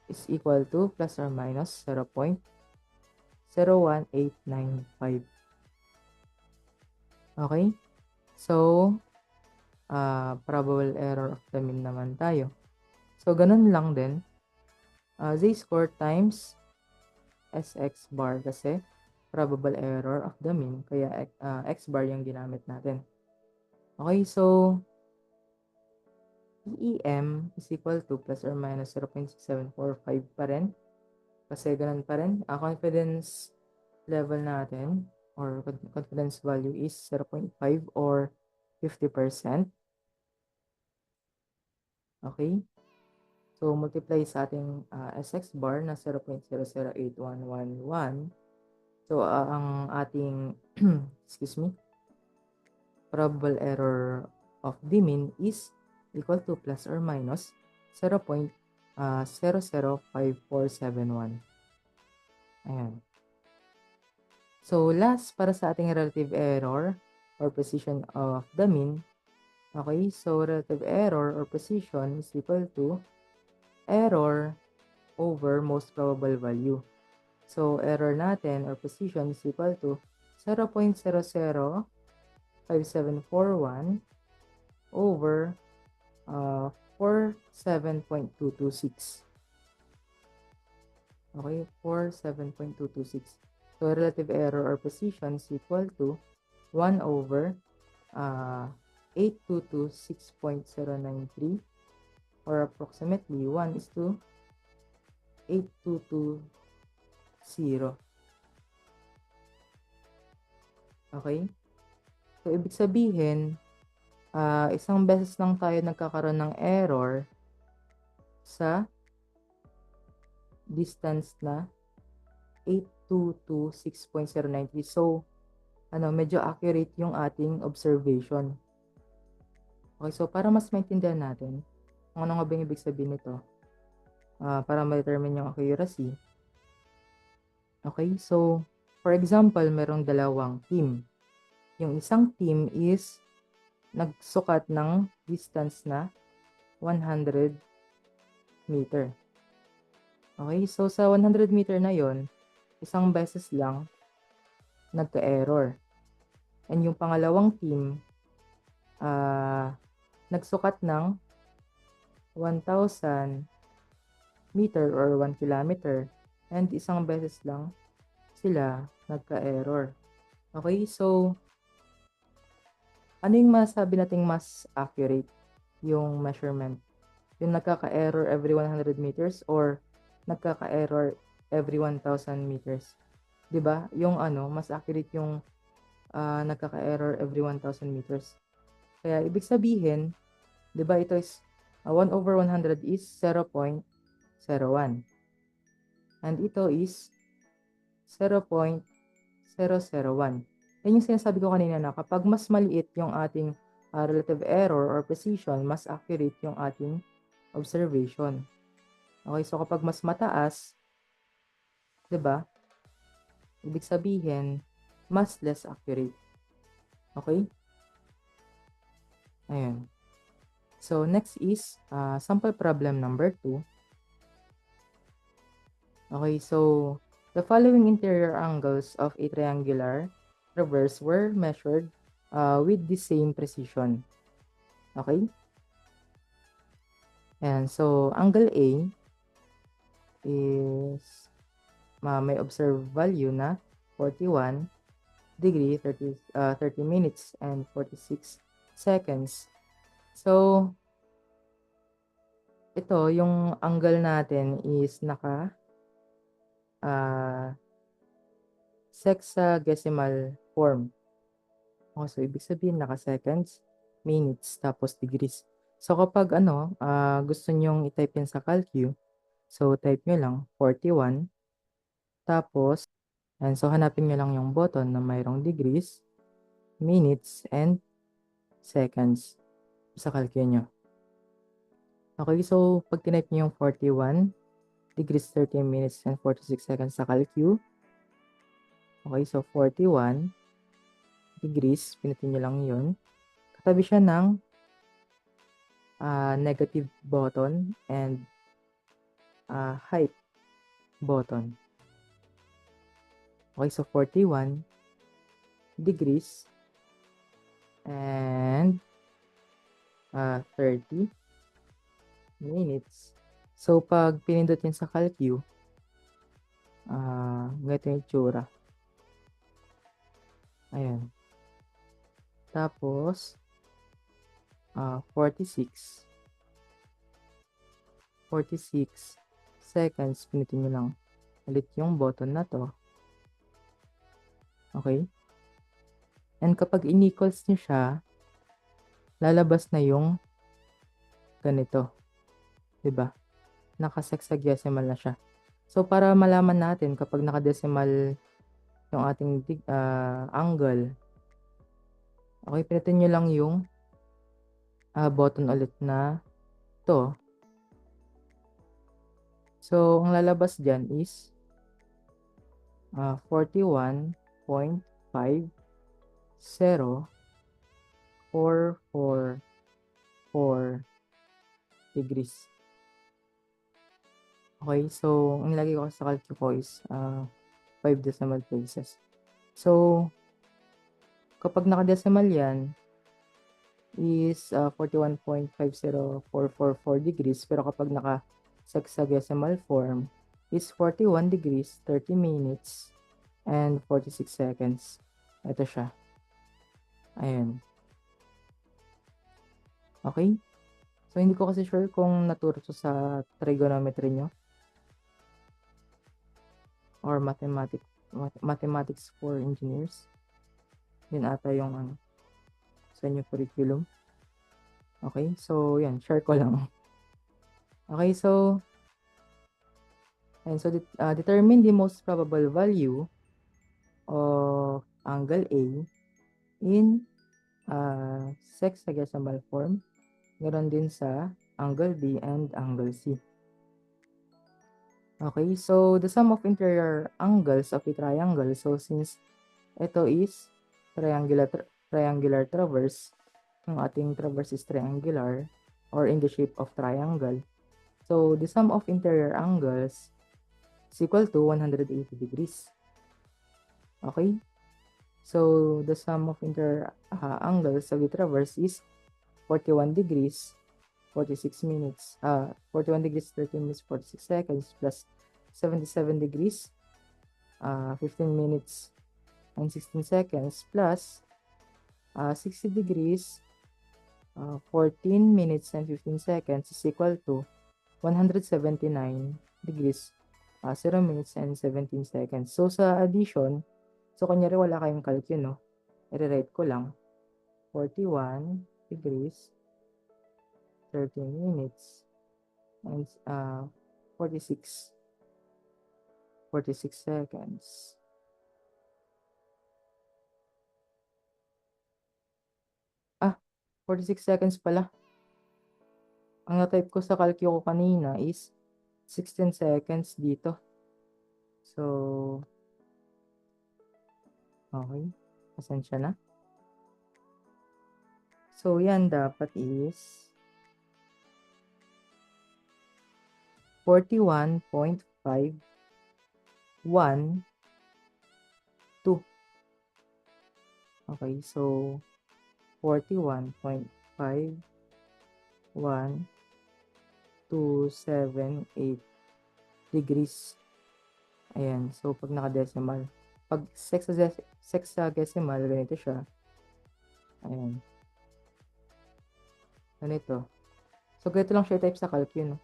is equal to plus or minus 0.01895. Okay, so probable error of the mean naman tayo. So, ganun lang din. Z-score times SX bar kasi probable error of the mean. Kaya X bar yung ginamit natin. Okay, so EM is equal to plus or minus 0.6745 pa rin. Kasi ganun pa rin. Confidence level natin or confidence value is 0.5 or 50%. Okay. So, multiply sa ating SX bar na 0.008111. So, ang ating, excuse me, probable error of the mean is equal to plus or minus 0.005471. Ayan. So, last, para sa ating relative error or precision of the mean, okay, so relative error or precision is equal to error over most probable value. So, error natin or precision is equal to 0.005741 over 47.226. Okay, 47.226. So, relative error or precision is equal to 1 over 8226.093 or approximately 1 is to 8220. Okay? So, ibig sabihin, isang beses lang tayo nagkakaroon ng error sa distance na 8226.093. So, medyo accurate yung ating observation. Okay, so para mas maintindihan natin kung ano nga ba yung ibig sabihin nito, para ma-determine yung accuracy. Okay, so for example, merong dalawang team. Yung isang team is nagsukat ng distance na 100 meter. Okay, so sa 100 meter na yon, isang beses lang nagka-error. And yung pangalawang team, nagsukat ng 1,000 meter or 1 kilometer and isang beses lang sila nagka-error. Okay, so ano yung masabi nating mas accurate yung measurement? Yung nagkaka-error every 100 meters or nagkaka-error every 1,000 meters? 'Di ba? Yung mas accurate yung nagkaka-error every 1,000 meters. Kaya ibig sabihin, 'di ba, ito is 1 over 100 is 0.01. And ito is 0.001. Yan yung sinasabi ko kanina na kapag mas maliit yung ating relative error or precision, mas accurate yung ating observation. Okay, so kapag mas mataas, 'di ba? Ibig sabihin, mas less accurate. Okay? Ayun. So, next is sample problem number 2. Okay, so the following interior angles of a triangular traverse were measured with the same precision. Okay? And so, angle A is may observed value na 41 degree, 30 minutes, and 46 seconds. So, ito, yung angle natin is naka sexagesimal form. O, so ibig sabihin naka-seconds, minutes, tapos degrees. So kapag gusto niyong i-type yan sa Calcu, so type niyo lang 41, tapos so hanapin niyo lang yung button na mayroong degrees, minutes, and seconds sa Calcu niyo. Okay, so pag tinype niyo yung 41 degrees, 30 minutes, and 46 seconds sa Calcu, okay, so 41 degrees, pinutin niyo lang yun. Katabi siya ng negative button and height button. Okay, so 41 degrees and 30 minutes. So, pag pinindot yun sa Calcu, ganito yung itsura. Ayan. Tapos, 46 seconds, pinutin nyo lang ulit yung button na to. Okay? And kapag in-equals nyo siya, lalabas na yung ganito. Diba? Naka-sexagesimal na siya. So, para malaman natin kapag naka-decimal yung ating angle, okay, pinutin nyo lang yung button ulit na to. So, ang lalabas dyan is 41.5044 degrees. Okay, so ang nilagay ko sa Calcu ko is 5 decimal places. So, kapag naka-decimal yan is 41.50444 degrees, pero kapag naka-sexagesimal form is 41 degrees, 30 minutes, and 46 seconds. Ito siya. Ayan. Okay? So, hindi ko kasi sure kung naturo to sa trigonometry nyo or mathematics for engineers. Yun ata yung sa inyo curriculum. Okay? So, yan. Share ko lang. Okay, so determine the most probable value of angle A in sexagesimal form. Meron din sa angle B and angle C. Okay, so the sum of interior angles of a triangle. So since ito is triangular traverse, ang ating traverse is triangular or in the shape of triangle. So the sum of interior angles is equal to 180 degrees. Okay? So the sum of interior angles of the traverse is 41 degrees, 46 minutes, 41 degrees, 30 minutes, 46 seconds, plus 77 degrees, 15 minutes, and 16 seconds, plus 60 degrees, 14 minutes, and 15 seconds is equal to 179 degrees, 0 minutes, and 17 seconds. So, sa addition, so, kunyari wala kayong calcu, no? I-rewrite ko lang. 41 degrees, 30 minutes, and 46 seconds. 46 seconds pala. Ang na-type ko sa calcu ko kanina is 16 seconds dito. So, okay. Pasensya na. So, yan dapat is 41.512. Okay, so 41.51278 degrees. Ayan, so pag naka-decimal. Pag sexagesimal, ganito siya. Ayan. Ganito. So, ganito lang siya type sa calcu, no?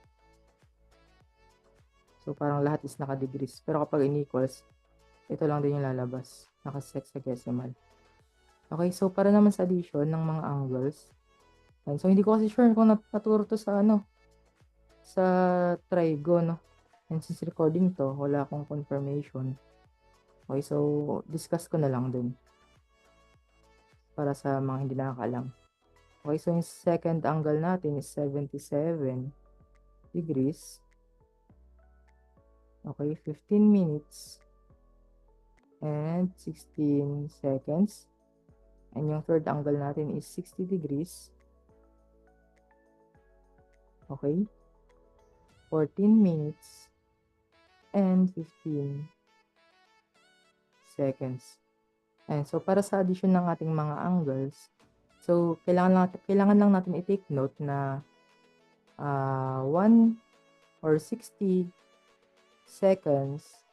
So, parang lahat is naka-degrees. Pero kapag in-equals, ito lang din yung lalabas. Naka-hexadecimal. Okay, so para naman sa addition ng mga angles. Ayan, so hindi ko kasi sure kung naturo to sa ano, sa trigo, no? And since recording to, wala akong confirmation. Okay, so discuss ko na lang din para sa mga hindi nakakaalam. Okay, so yung second angle natin is 77 degrees. Okay, 15 minutes and 16 seconds. And yung third angle natin is 60 degrees. Okay, 14 minutes and 15 seconds. And so para sa addition ng ating mga angles, so kailangan lang natin i-take note na 1 or 60 seconds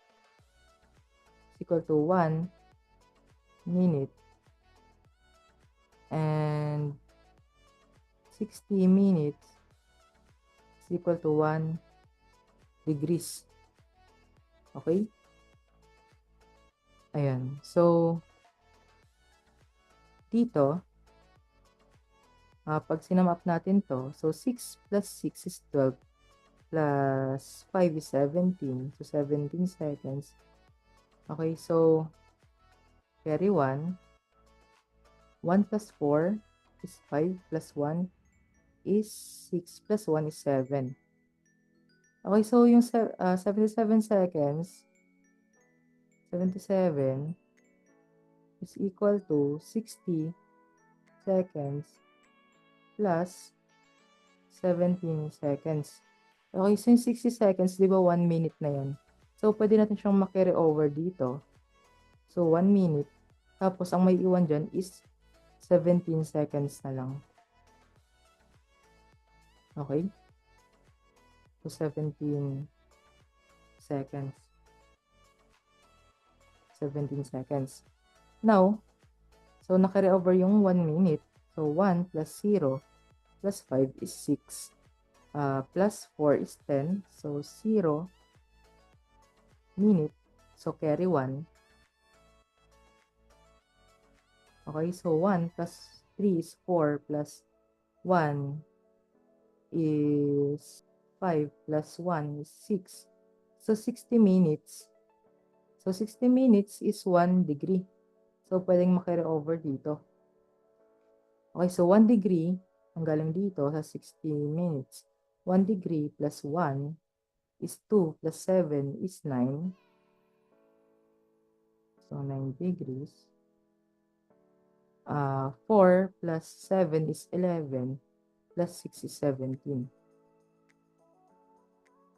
is equal to 1 minute and 60 minutes is equal to 1 degrees. Okay? Ayan. So, dito, pag sinamap natin to, so 6 plus 6 is 12 plus 5 is 17. So, 17 seconds. Okay, so, carry 1. 1 plus 4 is 5 plus 1 is 6 plus 1 is 7. Okay, so yung 77 seconds, 77 is equal to 60 seconds plus 17 seconds. Okay, so yung 60 seconds, di ba 1 minute na yun? So, pwede natin siyang makarry over dito. So, 1 minute. Tapos, ang may iwan dyan is 17 seconds na lang. Okay? So, 17 seconds. 17 seconds. Now, so nakarry over yung 1 minute. So, 1 plus 0 plus 5 is 6. Plus 4 is 10. So, 0 minute. So, carry 1. Okay, so 1 plus 3 is 4 plus 1 is 5 plus 1 is 6. So, 60 minutes. So, 60 minutes is 1 degree. So, pwedeng makarry over dito. Okay, so 1 degree, ang galing dito sa 60 minutes. 1 degree plus 1 is 2 plus 7 is 9. So, 9 degrees. 4 plus 7 is 11 plus 6 is 17.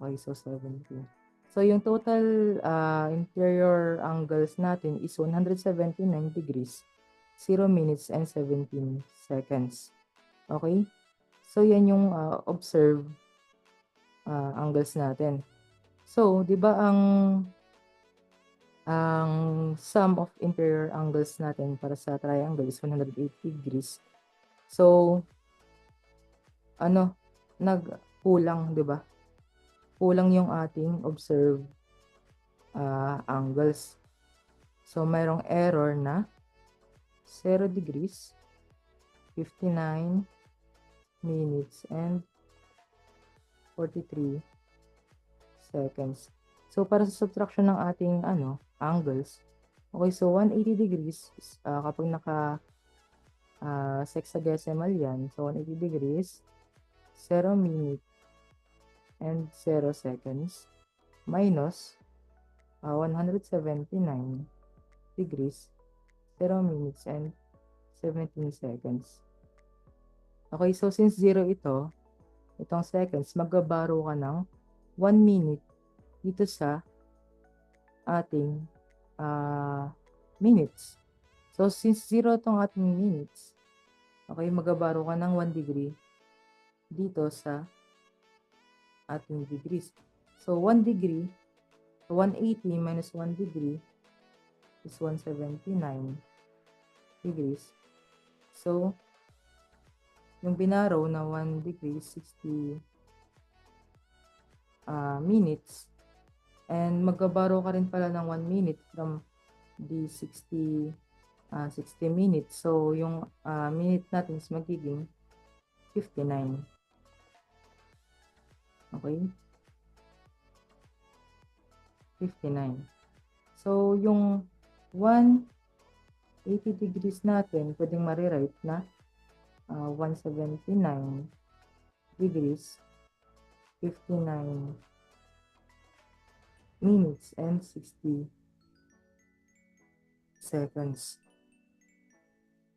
Okay, so 17. So, yung total interior angles natin is 179 degrees, 0 minutes, and 17 seconds. Okay? So, yan yung observe angles natin. So, di ba ang sum of interior angles natin para sa triangle is 180 degrees. So, nagkulang, di ba? Kulang yung ating observe angles. So, mayroong error na 0 degrees, 59 minutes, and 43 seconds. So, para sa subtraction ng ating angles, okay, so 180 degrees, kapag naka sexagesimal yan, so 180 degrees, 0 minute, and 0 seconds, minus 179 degrees, 0 minutes, and 17 seconds. Okay, so since 0 itong seconds, magbabaro ka ng 1 minute dito sa ating minutes. So, since 0 itong ating minutes, okay, magbabaro ka ng 1 degree dito sa ating degrees. So, 1 degree, 180 minus 1 degree is 179 degrees. So, yung binaro na 1 degree, 60 minutes. And magbabaro ka rin pala ng 1 minute from di 60 minutes. So, yung minute natin is magiging 59. Okay? 59. So, yung 180 degrees natin, pwedeng maririte na 179 degrees, 59 minutes, and 60 seconds.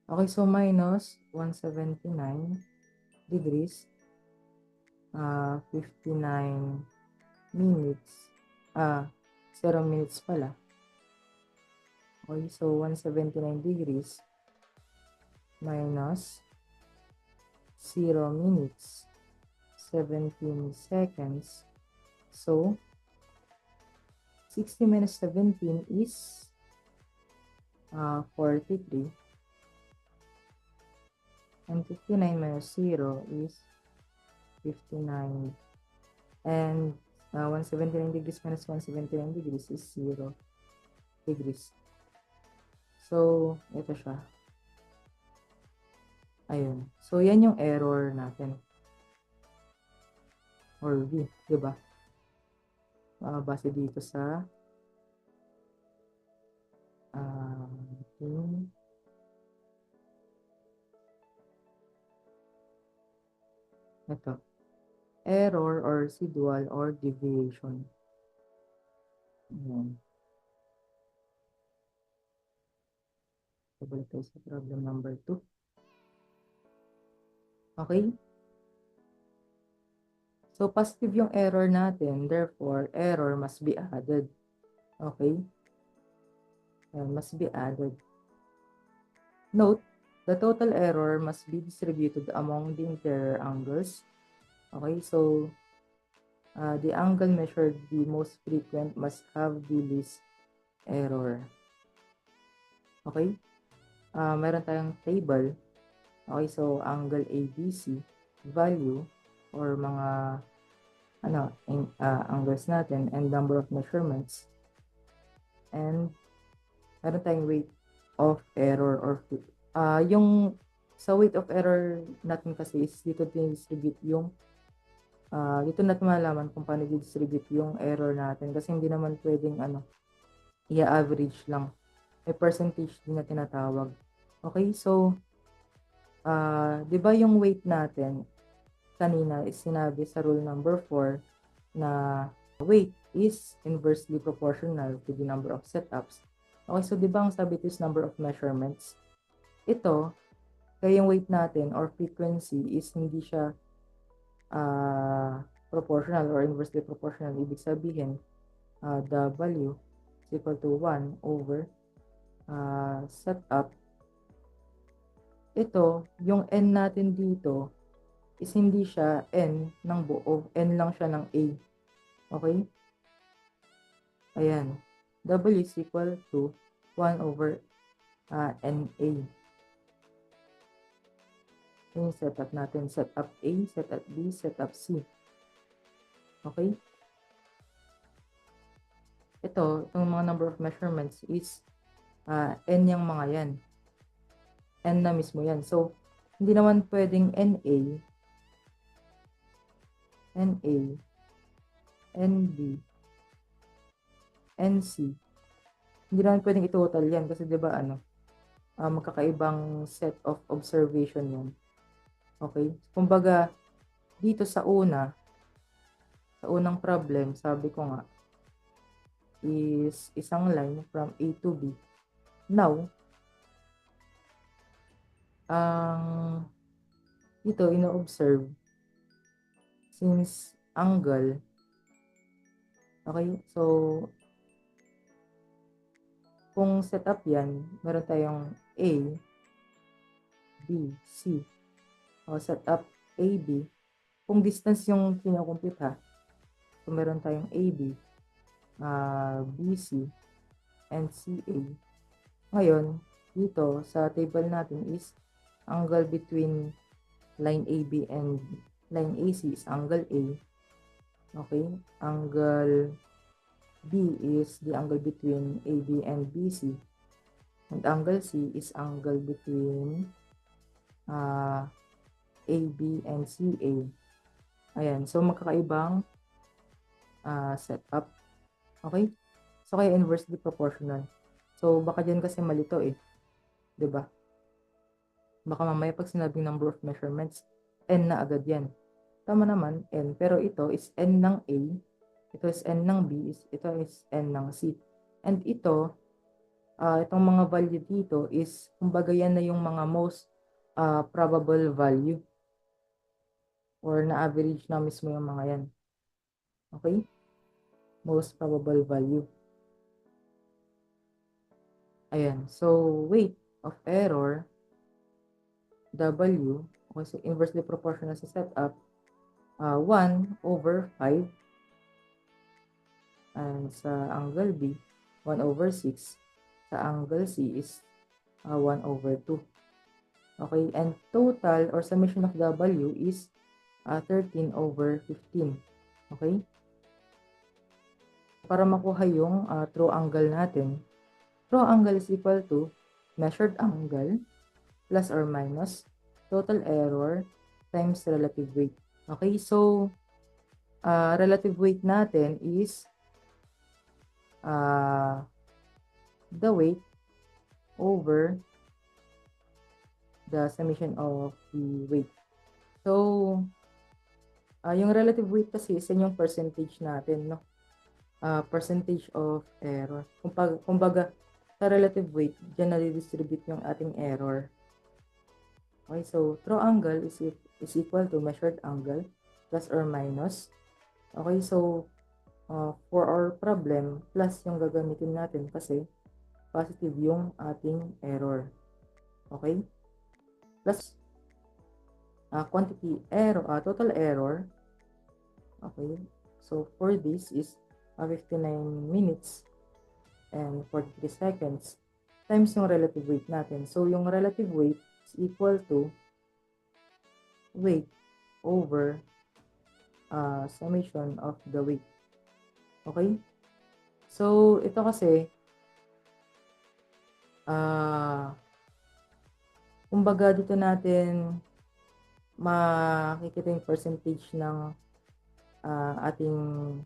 Okay, so minus 179 degrees, 59 minutes, 0 minutes pala. Okay, so 179 degrees minus 0 minutes, 17 seconds. So, 60 minus 17 is 43. And 59 minus 0 is 59. And 179 degrees minus 179 degrees is 0 degrees. So, ito siya. Ayun. So, yan yung error natin. Or V, diba? Base dito sa ito. Error or residual or deviation. Ayan. So, balik tayo sa problem number 2. Okay? So, positive yung error natin. Therefore, error must be added. Okay? Must be added. Note, the total error must be distributed among the interior angles. Okay? So, the angle measured the most frequent must have the least error. Okay? Meron tayong table. Okay, so angle ABC, value, or mga angles natin, and number of measurements. And meron tayong weight of error or yung sa weight of error natin kasi is dito distribute yung dito natin malaman kung paano distribute yung error natin kasi hindi naman pwedeng i-average lang. May percentage din na tinatawag. Okay, so di ba yung weight natin kanina is sinabi sa rule number 4 na weight is inversely proportional to the number of setups. Okay, so di ba ang sabi is number of measurements? Ito, kaya yung weight natin or frequency is hindi siya proportional or inversely proportional. Ibig sabihin, W is equal to 1 over setup. Ito, yung N natin dito is hindi siya N ng buo. N lang siya ng A. Okay? Ayan. W is equal to 1 over NA. Yung setup natin. Setup A, setup B, setup C. Okay? Itong mga number of measurements is N yung mga yan. N na mismo yan. So, hindi naman pwedeng NA, NB, NC. Hindi naman pwedeng i-total yan kasi 'di ba magkakaibang set of observation yan. Okay? Kumbaga, dito sa unang problem, sabi ko nga, is isang line from A to B. Now, dito ino-observe since angle. Okay? So, kung setup yan, meron tayong A, B, C. O setup AB. Kung distance yung kinocompute ha. So, meron tayong AB, BC, and CA. Ngayon, dito sa table natin is angle between line AB and line AC is angle A. Okay? Angle B is the angle between AB and BC. And angle C is angle between AB and CA. Ayan. So, magkakaibang setup. Okay? So, kaya inversely proportional. So, baka dyan kasi malito eh. 'Di ba? Baka mamaya pag sinabing number of measurements, N na agad yan. Tama naman, N. Pero ito is N ng A. Ito is N ng B. Ito is N ng C. And ito, itong mga value dito is, kumbaga yan na yung mga most probable value. Or na-average na mismo yung mga yan. Okay? Most probable value. Ayan. So, weight of error, W, okay, so inversely proportional sa setup, 1/5. And sa angle B, 1/6. Sa angle C is 1/2. Okay, and total or summation of W is 13/15. Okay? Para makuha yung true angle natin, true angle is equal to measured angle plus or minus total error times relative weight. Okay, so relative weight natin is the weight over the summation of the weight. So, yung relative weight kasi is yung percentage natin, no? Percentage of error. Kumbaga, sa relative weight, dyan na-distribute yung ating error. Okay, so true angle is equal to measured angle plus or minus. Okay, so for our problem, plus yung gagamitin natin kasi positive yung ating error. Okay? Plus quantity error, total error. Okay? So for this is 59 minutes and 43 seconds times yung relative weight natin. So yung relative weight is equal to weight over summation of the weight. Okay? So ito kasi kumbaga dito natin makikita yung percentage ng ating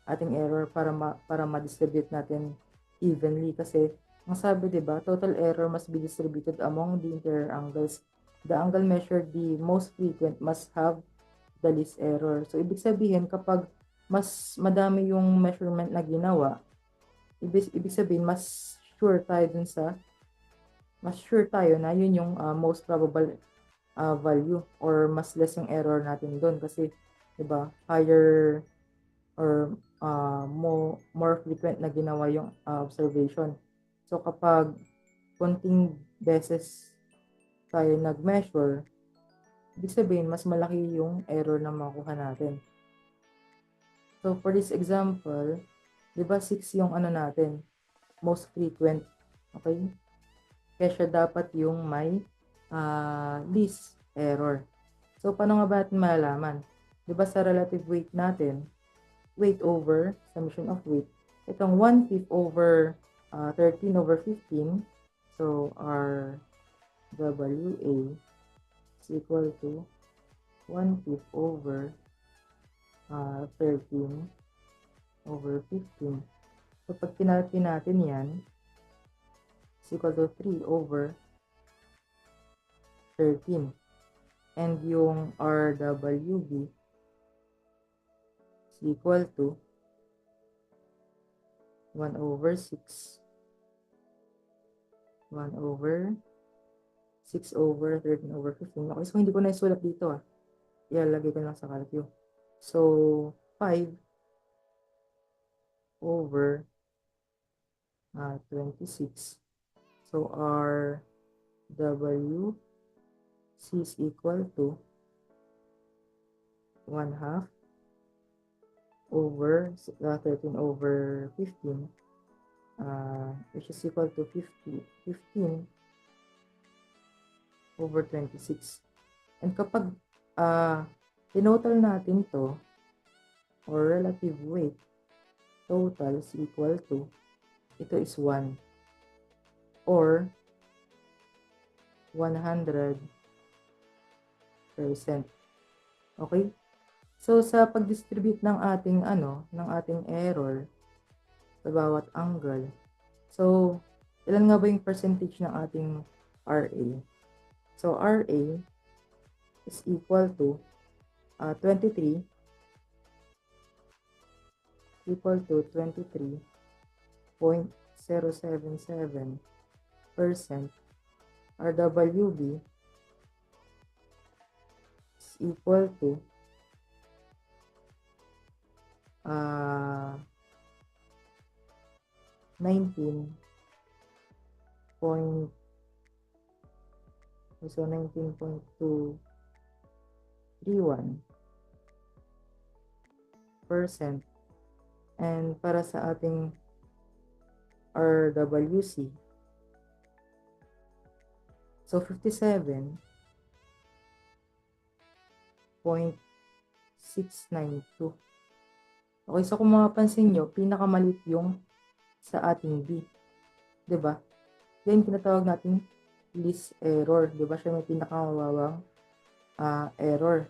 ating error para ma-distribute natin evenly kasi ang sabi 'di ba, total error must be distributed among the interior angles. The angle measured the most frequent must have the least error. So ibig sabihin kapag mas madami yung measurement na ginawa, ibig sabihin mas sure tayo na yun yung most probable value or mas less yung error natin doon kasi 'di ba higher or more frequent na ginawa yung observation. So kapag konting beses tayo nag-measure, ibig sabihin mas malaki yung error na makuha natin. So for this example, 'di ba 6 yung natin, most frequent. Okay? Kaya siya dapat yung may least error. So, paano nga ba natin malalaman? Diba sa relative weight natin, weight over summation of weight, itong 1/5 over 13/15, so our WA is equal to 1/5 over 13/15. So, pag kinalki natin yan, is equal to 3/13. And yung RWB is equal to 1/6. 1/6/13/15. Okay, so hindi ko na isulat dito ilalagay ko lang sa calcu. So, 5/26. So, our WC is equal to 1/2 over 13/15, which is equal to 15/26. And kapag tinotal natin to, or relative weight, total is equal to, ito is 1. or 100%. Okay? So, sa pag-distribute ng ating ng ating error sa bawat angle, so, ilan nga ba yung percentage ng ating RA? So, RA is equal to 23 equal to 23.077%. RWB is equal to 19 point, so 19.231%. And para sa ating RWC, so 57.692. Okay, so kung mapapansin nyo, pinakamalit yung sa ating B. 'Di ba? Yan tinatawag natin least error. 'Di ba? Siya may pinakamababang error.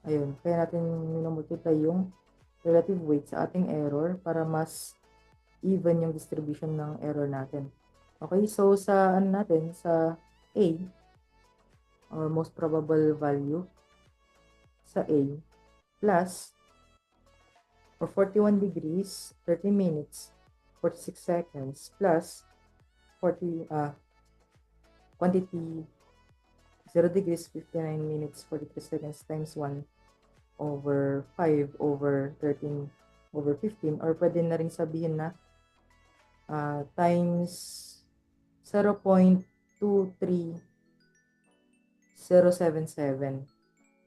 Ayun, kaya natin minumultiply yung relative weight sa ating error para mas even yung distribution ng error natin. Okay, so sa natin, sa A, or most probable value, sa A, plus, for 41 degrees, 30 minutes, 46 seconds, plus 40, quantity 0 degrees, 59 minutes, 43 seconds times 1 over 5 over 13 over 15, or pwede na rin sabihin na times 0.23077.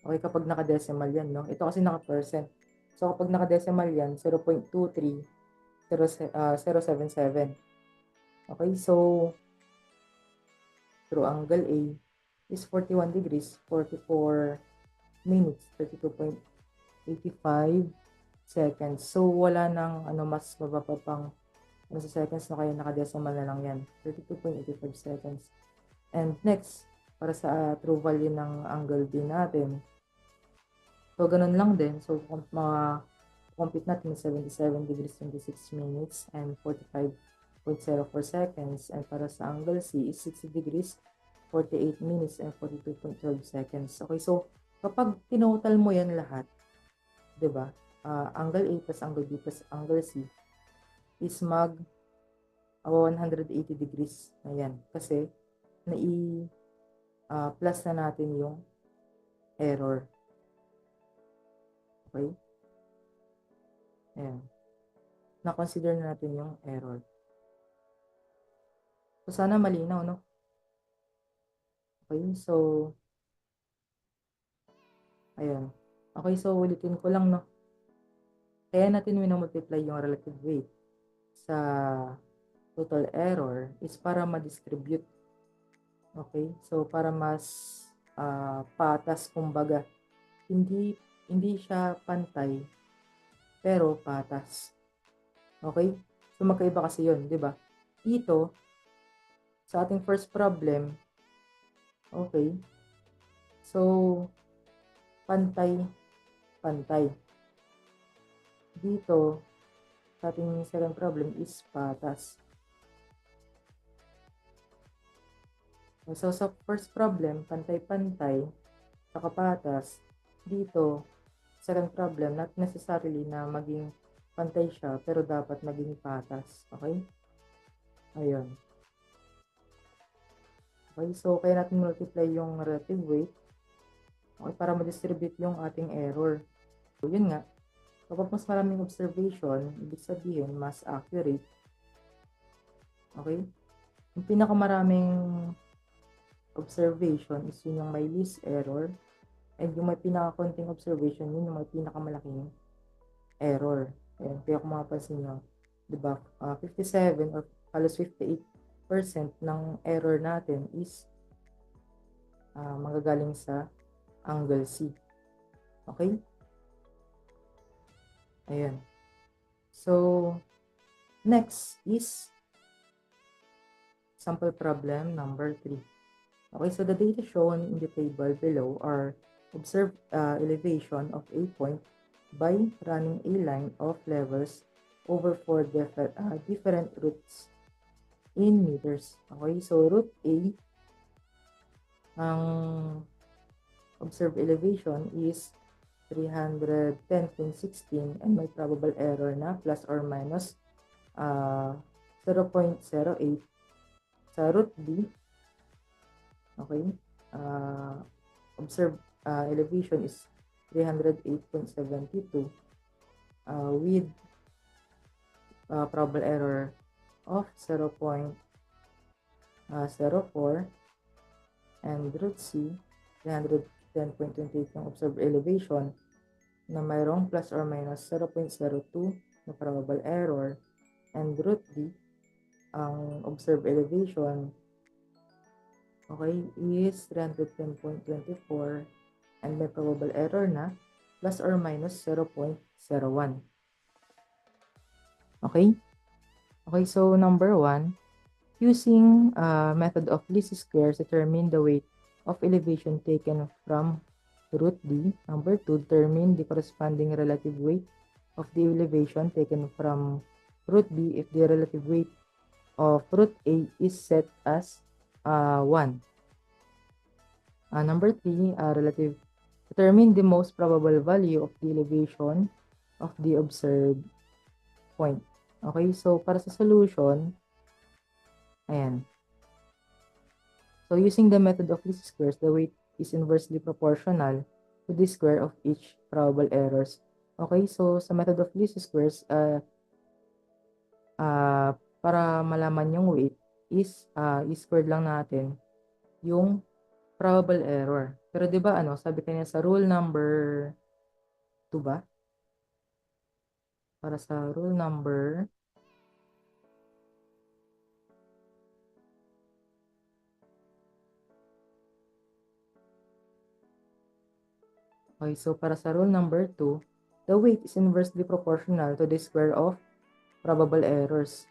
Okay, kapag naka-decimal yan, no? Ito kasi naka-percent. So, kapag naka-decimal yan, 0.23077. Okay, so, through angle A is 41 degrees, 44 minutes, 32.85 seconds. So, wala nang mas mababa pang sa seconds na, kaya naka-decimal na lang yan. 32.85 seconds. And next, para sa true value ng angle B natin, so, ganun lang din. So, compute natin 77 degrees 26 minutes and 45.04 seconds. And para sa angle C is 60 degrees 48 minutes and 42.12 seconds. Okay, so, kapag tinotal mo yan lahat, 'di ba? Angle A plus angle B plus angle C is 180 degrees na yan. Kasi, plus na natin yung error. Okay? Ayan. Na-consider na natin yung error. So, sana malinaw, no? Okay, so, ayan. Okay, so, ulitin ko lang, no? Kaya natin minumultiply yung relative weight sa total error is para ma-distribute. Okay, so, para mas patas, kumbaga. Hindi siya pantay, pero patas. Okay? So, magkaiba kasi yun, di ba? Dito, sa ating first problem, okay, so, pantay. Dito, sa ating second problem is patas. So, sa first problem, pantay-pantay, saka patas. Dito, second problem, not necessarily na maging pantay siya, pero dapat maging patas. Okay? Ayun. Okay, so kaya natin multiply yung relative weight, okay, para ma-distribute yung ating error. So, yun nga, kapag mas maraming observation, ibig sabihin mas accurate. Okay? Yung pinakamaraming observation is yun yung may least error, and yung may pinakakonting observation, yun yung may pinakamalaking error. Ayan, kaya kung mapapansin nyo, diba, 57 or halos 58% ng error natin is magagaling sa angle C. Okay? Ayan. So, next is Sample problem number 3. Okay, so the data shown in the table below are observed elevation of a point by running a line of levels over 4 different routes in meters. Okay, so route A, ang observed elevation is 310.16 and may probable error na plus or minus 0.08. Sa route B, okay, observed elevation is 308.72 with probable error of 0.04, and route C, 310.28 yung observed elevation na mayroong plus or minus 0.02 na probable error, and route D, ang observed elevation, okay, is 310.24 and may probable error na plus or minus 0.01. Okay? Okay, so number 1, using method of least squares, determine the weight of elevation taken from route D. Number 2, determine the corresponding relative weight of the elevation taken from route B if the relative weight of route A is set as 1. Number 3, determine the most probable value of the elevation of the observed point. Okay, so para sa solution, ayan. So using the method of least squares, the weight is inversely proportional to the square of each probable errors. Okay, so sa method of least squares, para malaman yung weight is i-squared lang natin yung probable error. Pero 'di ba sabi kanya sa rule number 2 ba? Para sa rule number Okay, so para sa rule number 2, the weight is inversely proportional to the square of probable errors.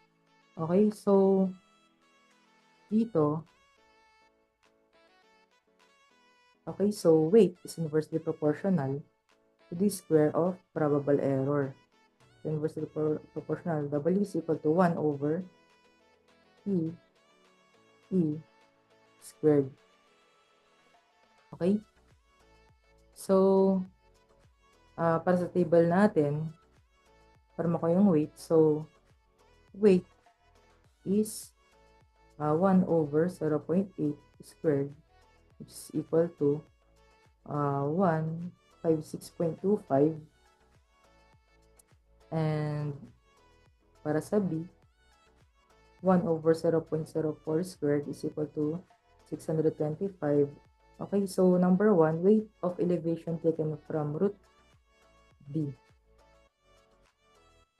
Okay, so dito, okay, so weight is inversely proportional to the square of probable error. So inversely proportional, W is equal to 1 over E squared. Okay? So, para sa table natin, para makuha yung weight, so weight is 1 over 0.8 squared, which is equal to 156.25, and para sa B, 1 over 0.04 squared is equal to 625. Okay, so number 1, weight of elevation taken from root B.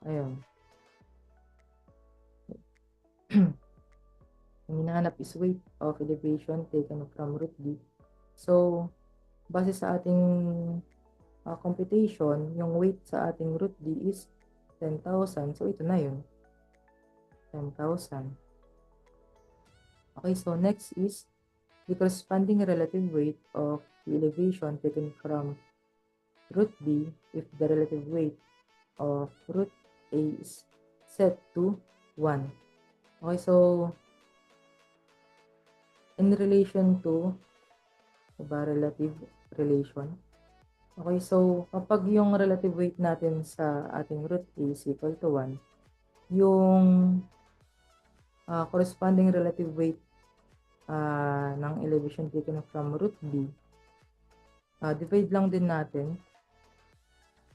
Ayun. Ang hinahanap is weight of elevation taken from root B. So, base sa ating computation, yung weight sa ating root D is 10,000. So, ito na yun. 10,000. Okay, so next is the corresponding relative weight of the elevation taken from root B if the relative weight of root A is set to 1. Okay, so in relation to relative relation. Okay, so kapag yung relative weight natin sa ating root A is equal to 1, yung corresponding relative weight ng elevation taken from root B, divide lang din natin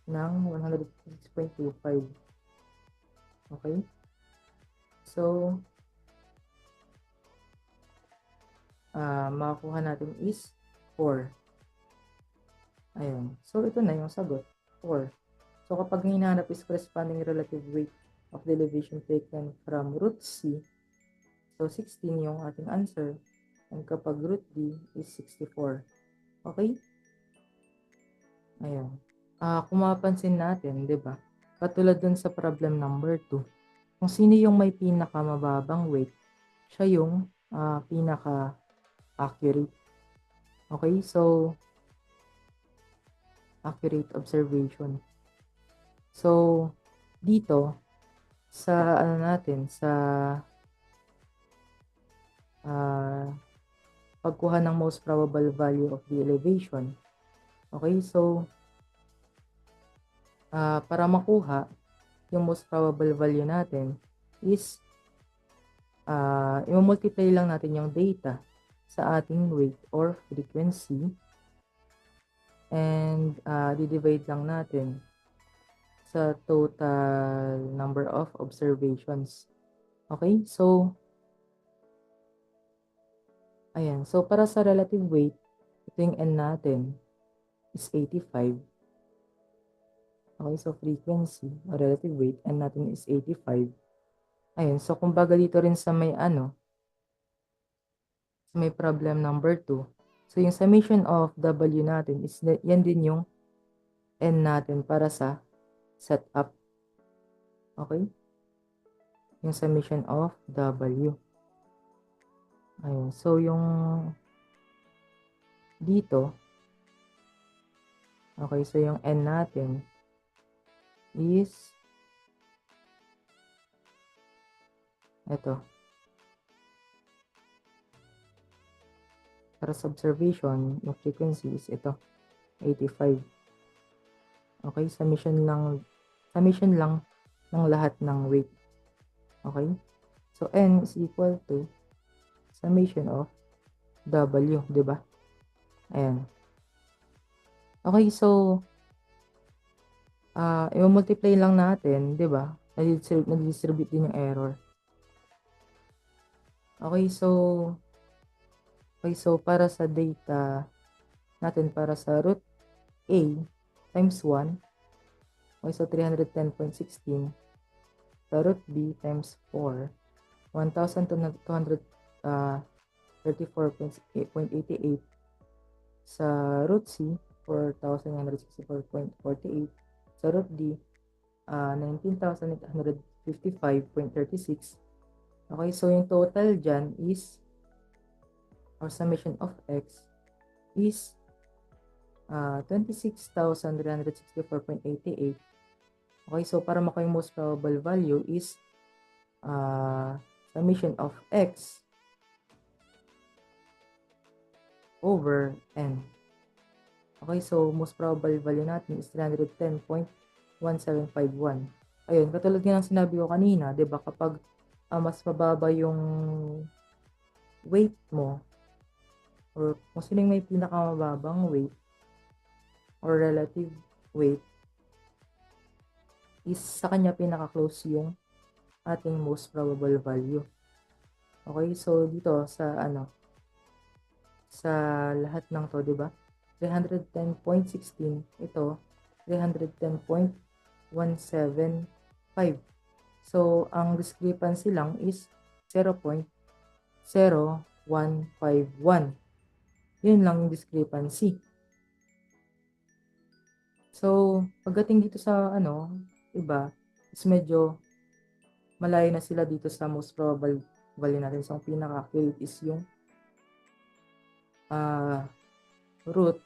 ng 156.25. Okay? So, makakuha natin is 4. Ayun. So, ito na yung sagot. 4. So, kapag hinahanap is corresponding relative weight of the elevation taken from root C, so 16 yung ating answer. And kapag root D is 64. Okay? Ayun. Kung mapapansin natin, di ba? Katulad dun sa problem number 2, kung sino yung may pinakamababang weight, siya yung pinaka-accurate. Okay, so accurate observation. So, dito, sa ano natin, sa ah, pagkuha ng most probable value of the elevation. Okay, so, para makuha yung most probable value natin is i-multiply lang natin yung data sa ating weight or frequency and di-divide lang natin sa total number of observations. Okay, so ayan, so para sa relative weight, ito yung n natin is 85. Okay, so frequency or relative weight, n natin is 85. Ayun, so kumbaga dito rin sa may sa may problem number 2. So yung summation of W natin is yan din yung n natin para sa setup. Okay? Yung summation of W. Ayun, so yung dito, okay, so yung n natin is ito. Para sa observation, yung frequency is ito, 85. Okay, summation lang ng lahat ng weight. Okay? So, N is equal to summation of W, di ba? Ayan. Okay, so, i-multiply lang natin, di ba? Nadidistribute din yung error. Okay, so, para sa data natin, para sa root A times 1, okay, so 310.16, sa root B times 4, 1,234.88, sa root C, 4,164.48, sa root D, 19,855.36. Okay, so yung total dyan is, or summation of X, is 26,364.88. Okay, so para makuha yung most probable value is summation of X over N. Okay, so most probable value natin is 310.1751. Ayun, katulad nga ng sinabi ko kanina, 'di ba, kapag mas mababa yung weight mo or kung sino yung may pinakamababang weight or relative weight is sa kanya pinaka-close yung ating most probable value. Okay, so dito sa sa lahat ng to, 'di ba? 310.16, ito 310.175. So ang discrepancy lang is 0.0151. Yun lang yung discrepancy. So pagdating dito sa iba, is medyo malayo na sila dito sa most probable value natin. So ang pinaka-accurate is yung root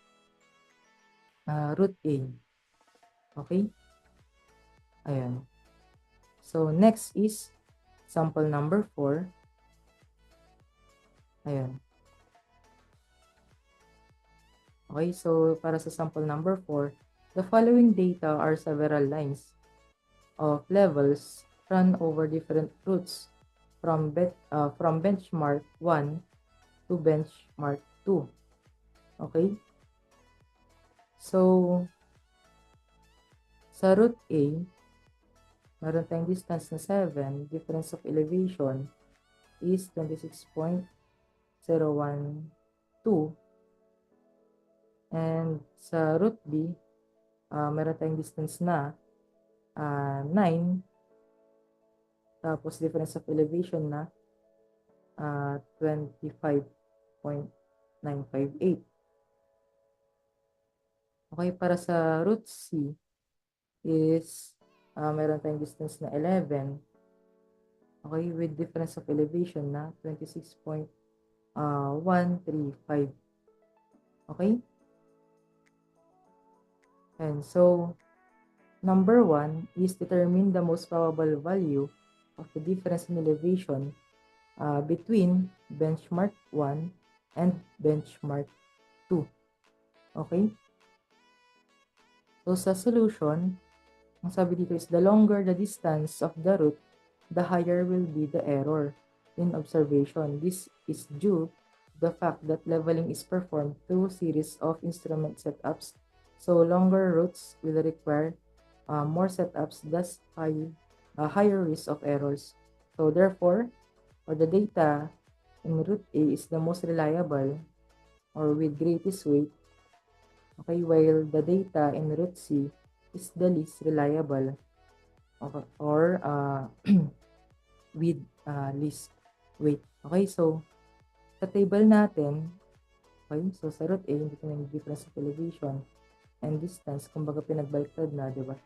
A. Okay? Ayan. So, next is sample number 4. Ayan. Okay, so para sa sample number 4, the following data are several lines of levels run over different routes from benchmark 1 to benchmark 2. Okay? So, sa route A, meron tayong distance na 7, difference of elevation is 26.012. And sa route B, meron tayong distance na 9, tapos difference of elevation na 25.958. Okay, para sa route C is meron tayong distance na 11, Okay, with difference of elevation na 26.135. Okay? And so, number 1 is determine the most probable value of the difference in elevation between benchmark 1 and benchmark 2. Okay? So, sa solution, ang sabi dito is the longer the distance of the root, the higher will be the error in observation. This is due to the fact that leveling is performed through series of instrument setups. So longer routes will require more setups, thus higher risk of errors. So therefore, for the data in route A is the most reliable or with greatest weight, okay, while the data in route C is the least reliable or with least weight. Okay, so sa table natin, okay, so sa root A, hindi ko na yung difference of elevation and distance, kumbaga pinagbaliktad na, di ba?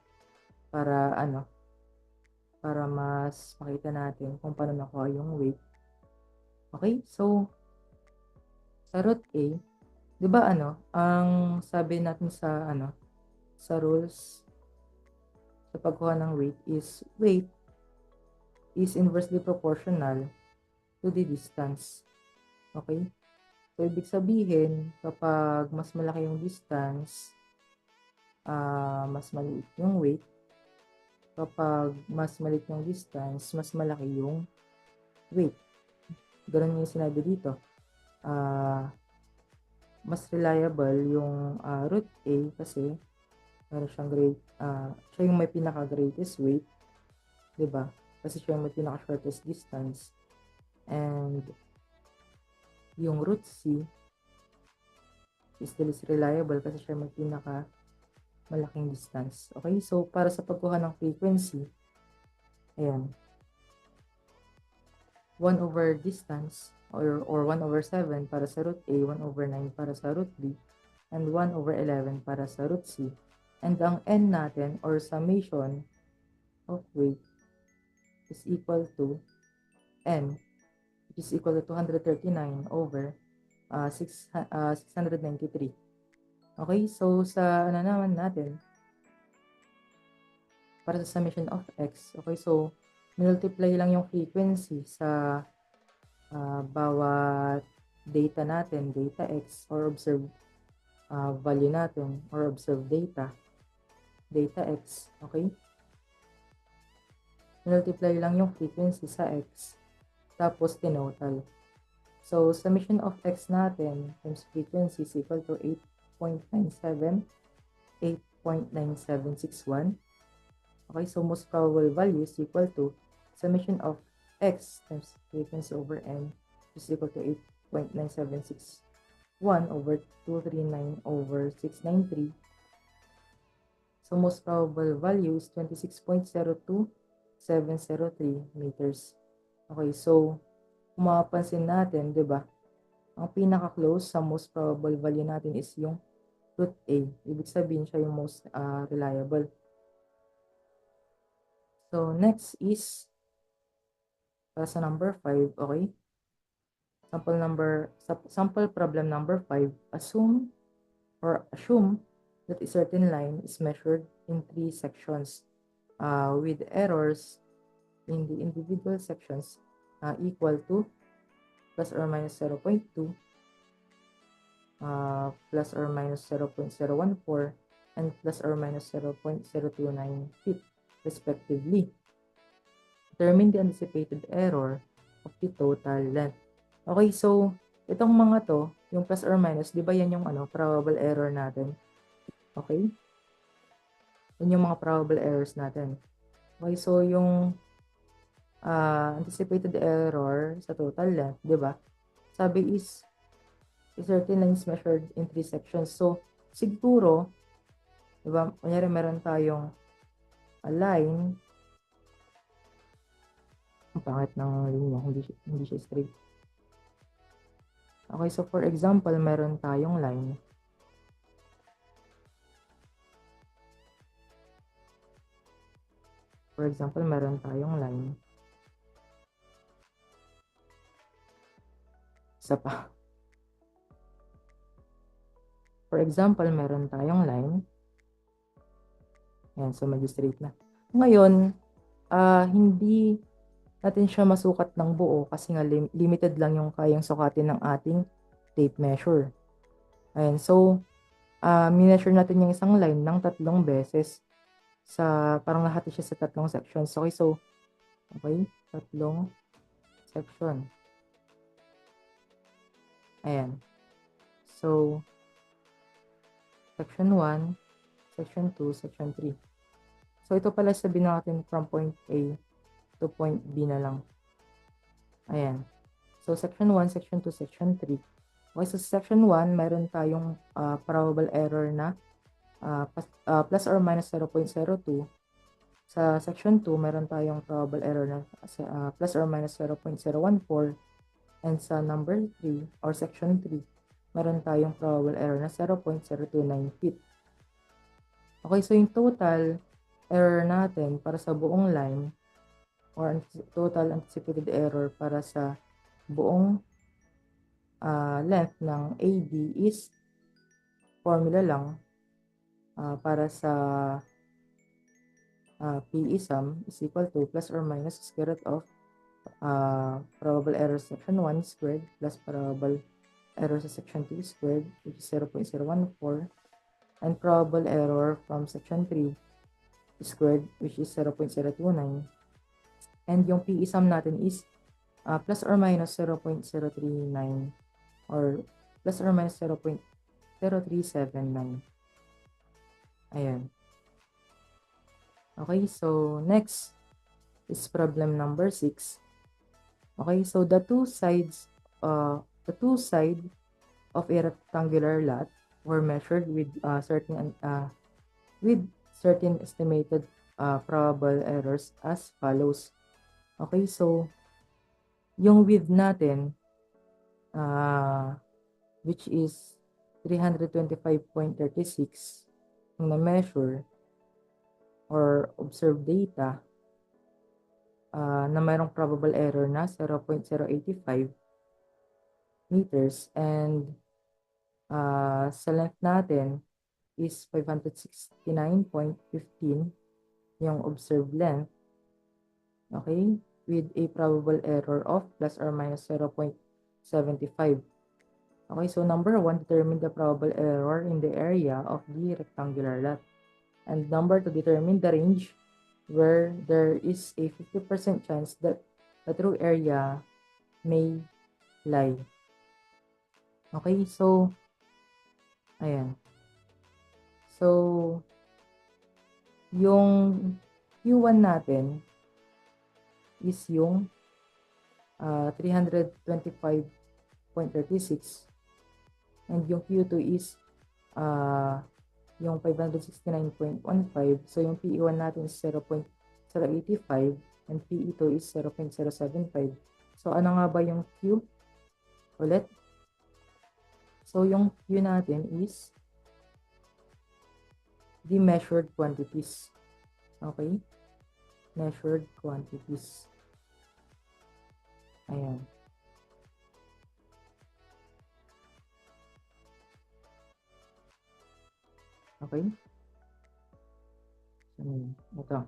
Para ano, para mas makita natin kung paano nakuha yung weight. Okay, so sa root A, di ba ano, ang sabi natin sa ano, sa rules sa pagkuha ng weight is inversely proportional to the distance. Okay? So, ibig sabihin, kapag mas malaki yung distance, mas maliit yung weight. Kapag mas maliit yung distance, mas malaki yung weight. Ganun yung sinabi dito. Mas reliable yung root A kasi meron siyang siya yung may pinaka-greatest weight. Diba? Kasi siya yung may pinaka-shortest distance. And yung root C is the least reliable kasi siya may pinaka malaking distance. Okay, so para sa pagkuha ng frequency, ayan, 1 over distance or 1 over 7 para sa root A, 1 over 9 para sa root B, and 1 over 11 para sa root C. And ang n natin or summation of weight is equal to n, which is equal to 239 over 693. Okay, so sa ano naman natin, para sa summation of x, okay, so multiply lang yung frequency sa bawat data natin, data x or observed value natin or observed data x, okay? Multiply lang yung frequency sa x, tapos tinotal. So, summation of x natin times frequency is equal to 8.97, 8.9761. Okay, so most probable value is equal to summation of x times frequency over n is equal to 8.9761 over 239 over 693. So most probable value is 26.02703 meters. Okay, so kung mapapansin natin, 'di ba? Ang pinaka-close sa most probable value natin is yung root A. Ibig sabihin siya yung most reliable. So next is sa number 5, okay? Sample problem number 5, assume that a certain line is measured in 3 sections with errors in the individual sections equal to plus or minus 0.2, plus or minus 0.014, and plus or minus 0.029 feet respectively. Determine the anticipated error of the total length. Okay, so itong mga to, yung plus or minus, di ba yan yung probable error natin? Okay? Yan yung mga probable errors natin. Okay, so yung anticipated error sa total length, di ba? Sabi is a certain line is measured in 3 sections. So, siguro, di ba, kunyari meron tayong line, ang pangit ng linya, hindi siya straight. Okay, so for example, meron tayong line. For example, meron tayong line. Isa pa. For example, meron tayong line. Ayan, so medyo straight na. Ngayon, hindi natin siya masukat ng buo kasi nga limited lang yung kayang sukatin ng ating tape measure. Ayan, so mineasure natin yung isang line ng 3 beses sa parang nahati siya sa 3 sections. Okay, so 3 section. Ayan. So section 1, section 2, section 3. So ito pala sabihin natin from point A to point B na lang. Ayan. So section 1, section 2, section 3. Okay, so section 1, mayroon tayong probable error na plus or minus 0.02. Sa section 2, meron tayong probable error na plus or minus 0.014. And sa number 3 or section 3, meron tayong probable error na 0.029 feet. Okay, so yung total error natin para sa buong line or total anticipated error para sa buong length ng AD is formula lang para sa PE sum is equal to plus or minus square root of probable error section 1 squared plus probable error sa section 2 squared, which is 0.014, and probable error from section 3 squared, which is 0.029. And yung PE sum natin is plus or minus 0.039 or plus or minus 0.0379. Ayan. Okay, so next is problem number 6. Okay, so the two sides of a rectangular lot were measured with certain estimated probable errors as follows. Okay, so yung width natin which is 325.36 yung na-measure or observed data na mayroong probable error na 0.085 meters and sa length natin is 569.15 yung observed length, okay, with a probable error of plus or minus 0.75. Okay, so number 1, determine the probable error in the area of the rectangular lot. And number 2, determine the range where there is a 50% chance that the true area may lie. Okay, so ayan. So yung Q1 natin is yung 325.36 and yung Q2 is yung 569.15. So yung PE1 natin is 0.085 and PE2 is 0.075. So ano nga ba yung Q ulit? So yung Q natin is the measured quantities. Okay? Measured quantities. Ayan. Okay? Ito.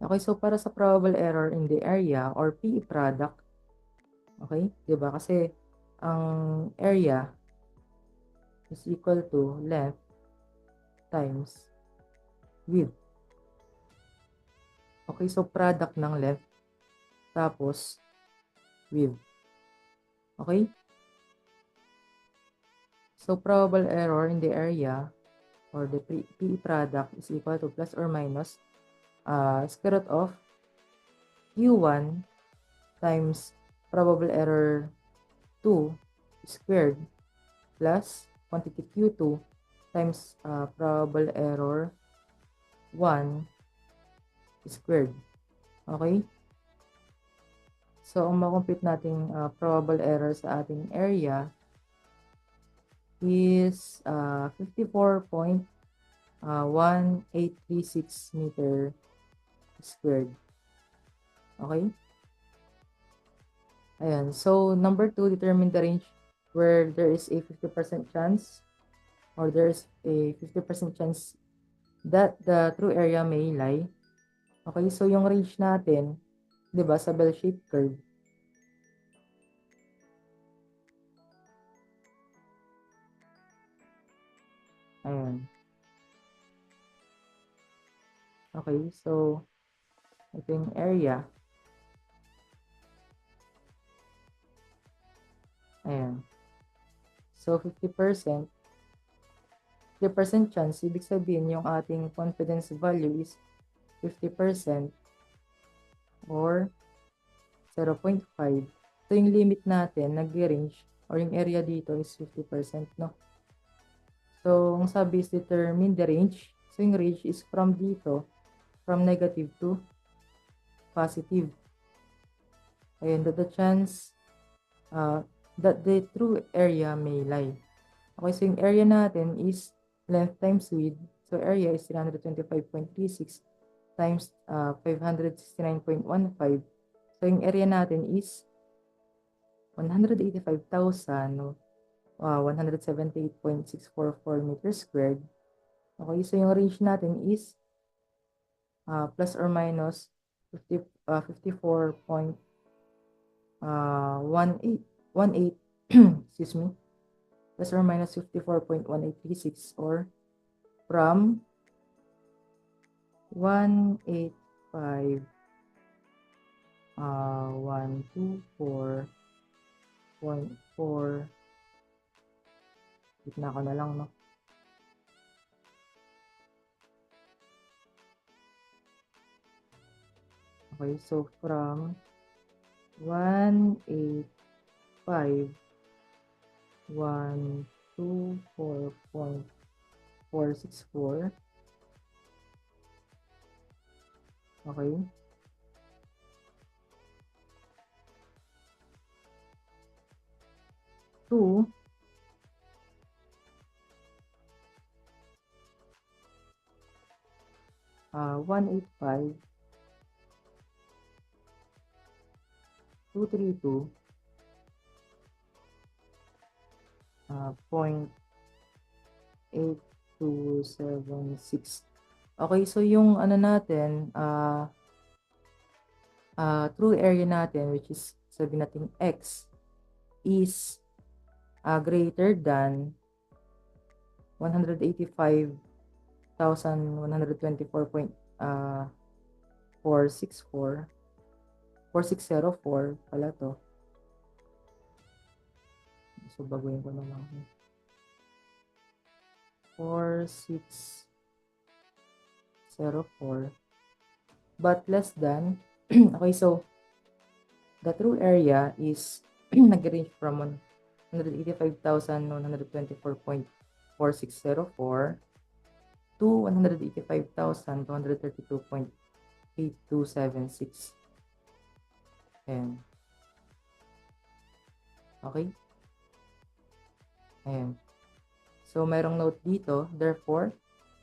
Okay, so para sa probable error in the area or PE product, okay? Diba? Kasi ang area is equal to length times width. Okay, so product ng length tapos width. Okay? So probable error in the area or the PE product is equal to plus or minus square root of Q1 times probable error 2 squared plus quantity Q2 times probable error 1 squared. Okay? So, ang makompute nating probable error sa ating area is 54.1836 meter squared. Okay? Ayan. So, number 2, determine the range where there is a 50% chance or there is a 50% chance that the true area may lie. Okay, so yung range natin, 'di ba, sa bell-shaped curve. Ayan. Okay, so ito yung area. Ayan. So 50%, 50% chance, ibig sabihin yung ating confidence value is 50% or 0.5. So yung limit natin, nag-range or yung area dito is 50%, no? So, ang sabi is determine the range. So, yung range is from dito, from negative to positive. Ayan, that the chance that the true area may lie. Okay, so yung area natin is length times width. So, area is 325.36 times 569.15. So, yung area natin is 178.644 meters squared. Okay, so yung range natin is plus or minus 54.18 excuse me, plus or minus 54.1836 or from 185 124.4, gitna ko na lang, no? Okay, so from 185 124.464, okay, to 185 232 0.8276. Okay, so yung ano natin, true area natin, which is sabi natin x is greater than 185,124.464 4604 pala to. So, baguhin ko na lang. 4604 but less than okay, so the true area is nag-range from 185,124.4604 to 185,232.8276. Ayan. Okay? Ayan. So, mayroong note dito. Therefore,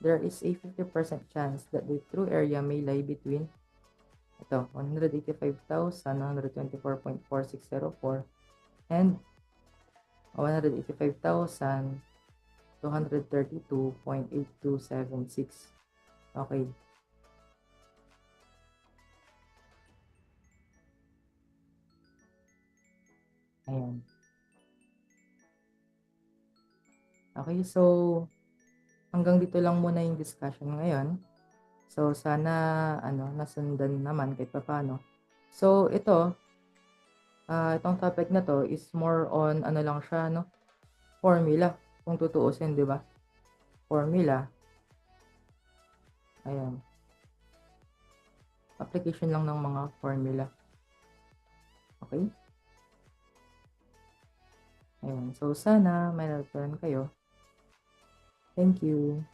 there is a 50% chance that the true area may lie between ito, 185,124.4604 and 185,232.8276. Okay. Ayan. Okay, so hanggang dito lang muna yung discussion ngayon. So, sana nasundan naman kahit papaano. So, itong topic na to is more on ano lang siya, no? Formula. Kung tutuusin, di ba? Formula. Ayan. Application lang ng mga formula. Okay? Ayan. So, sana may natutunan kayo. Thank you.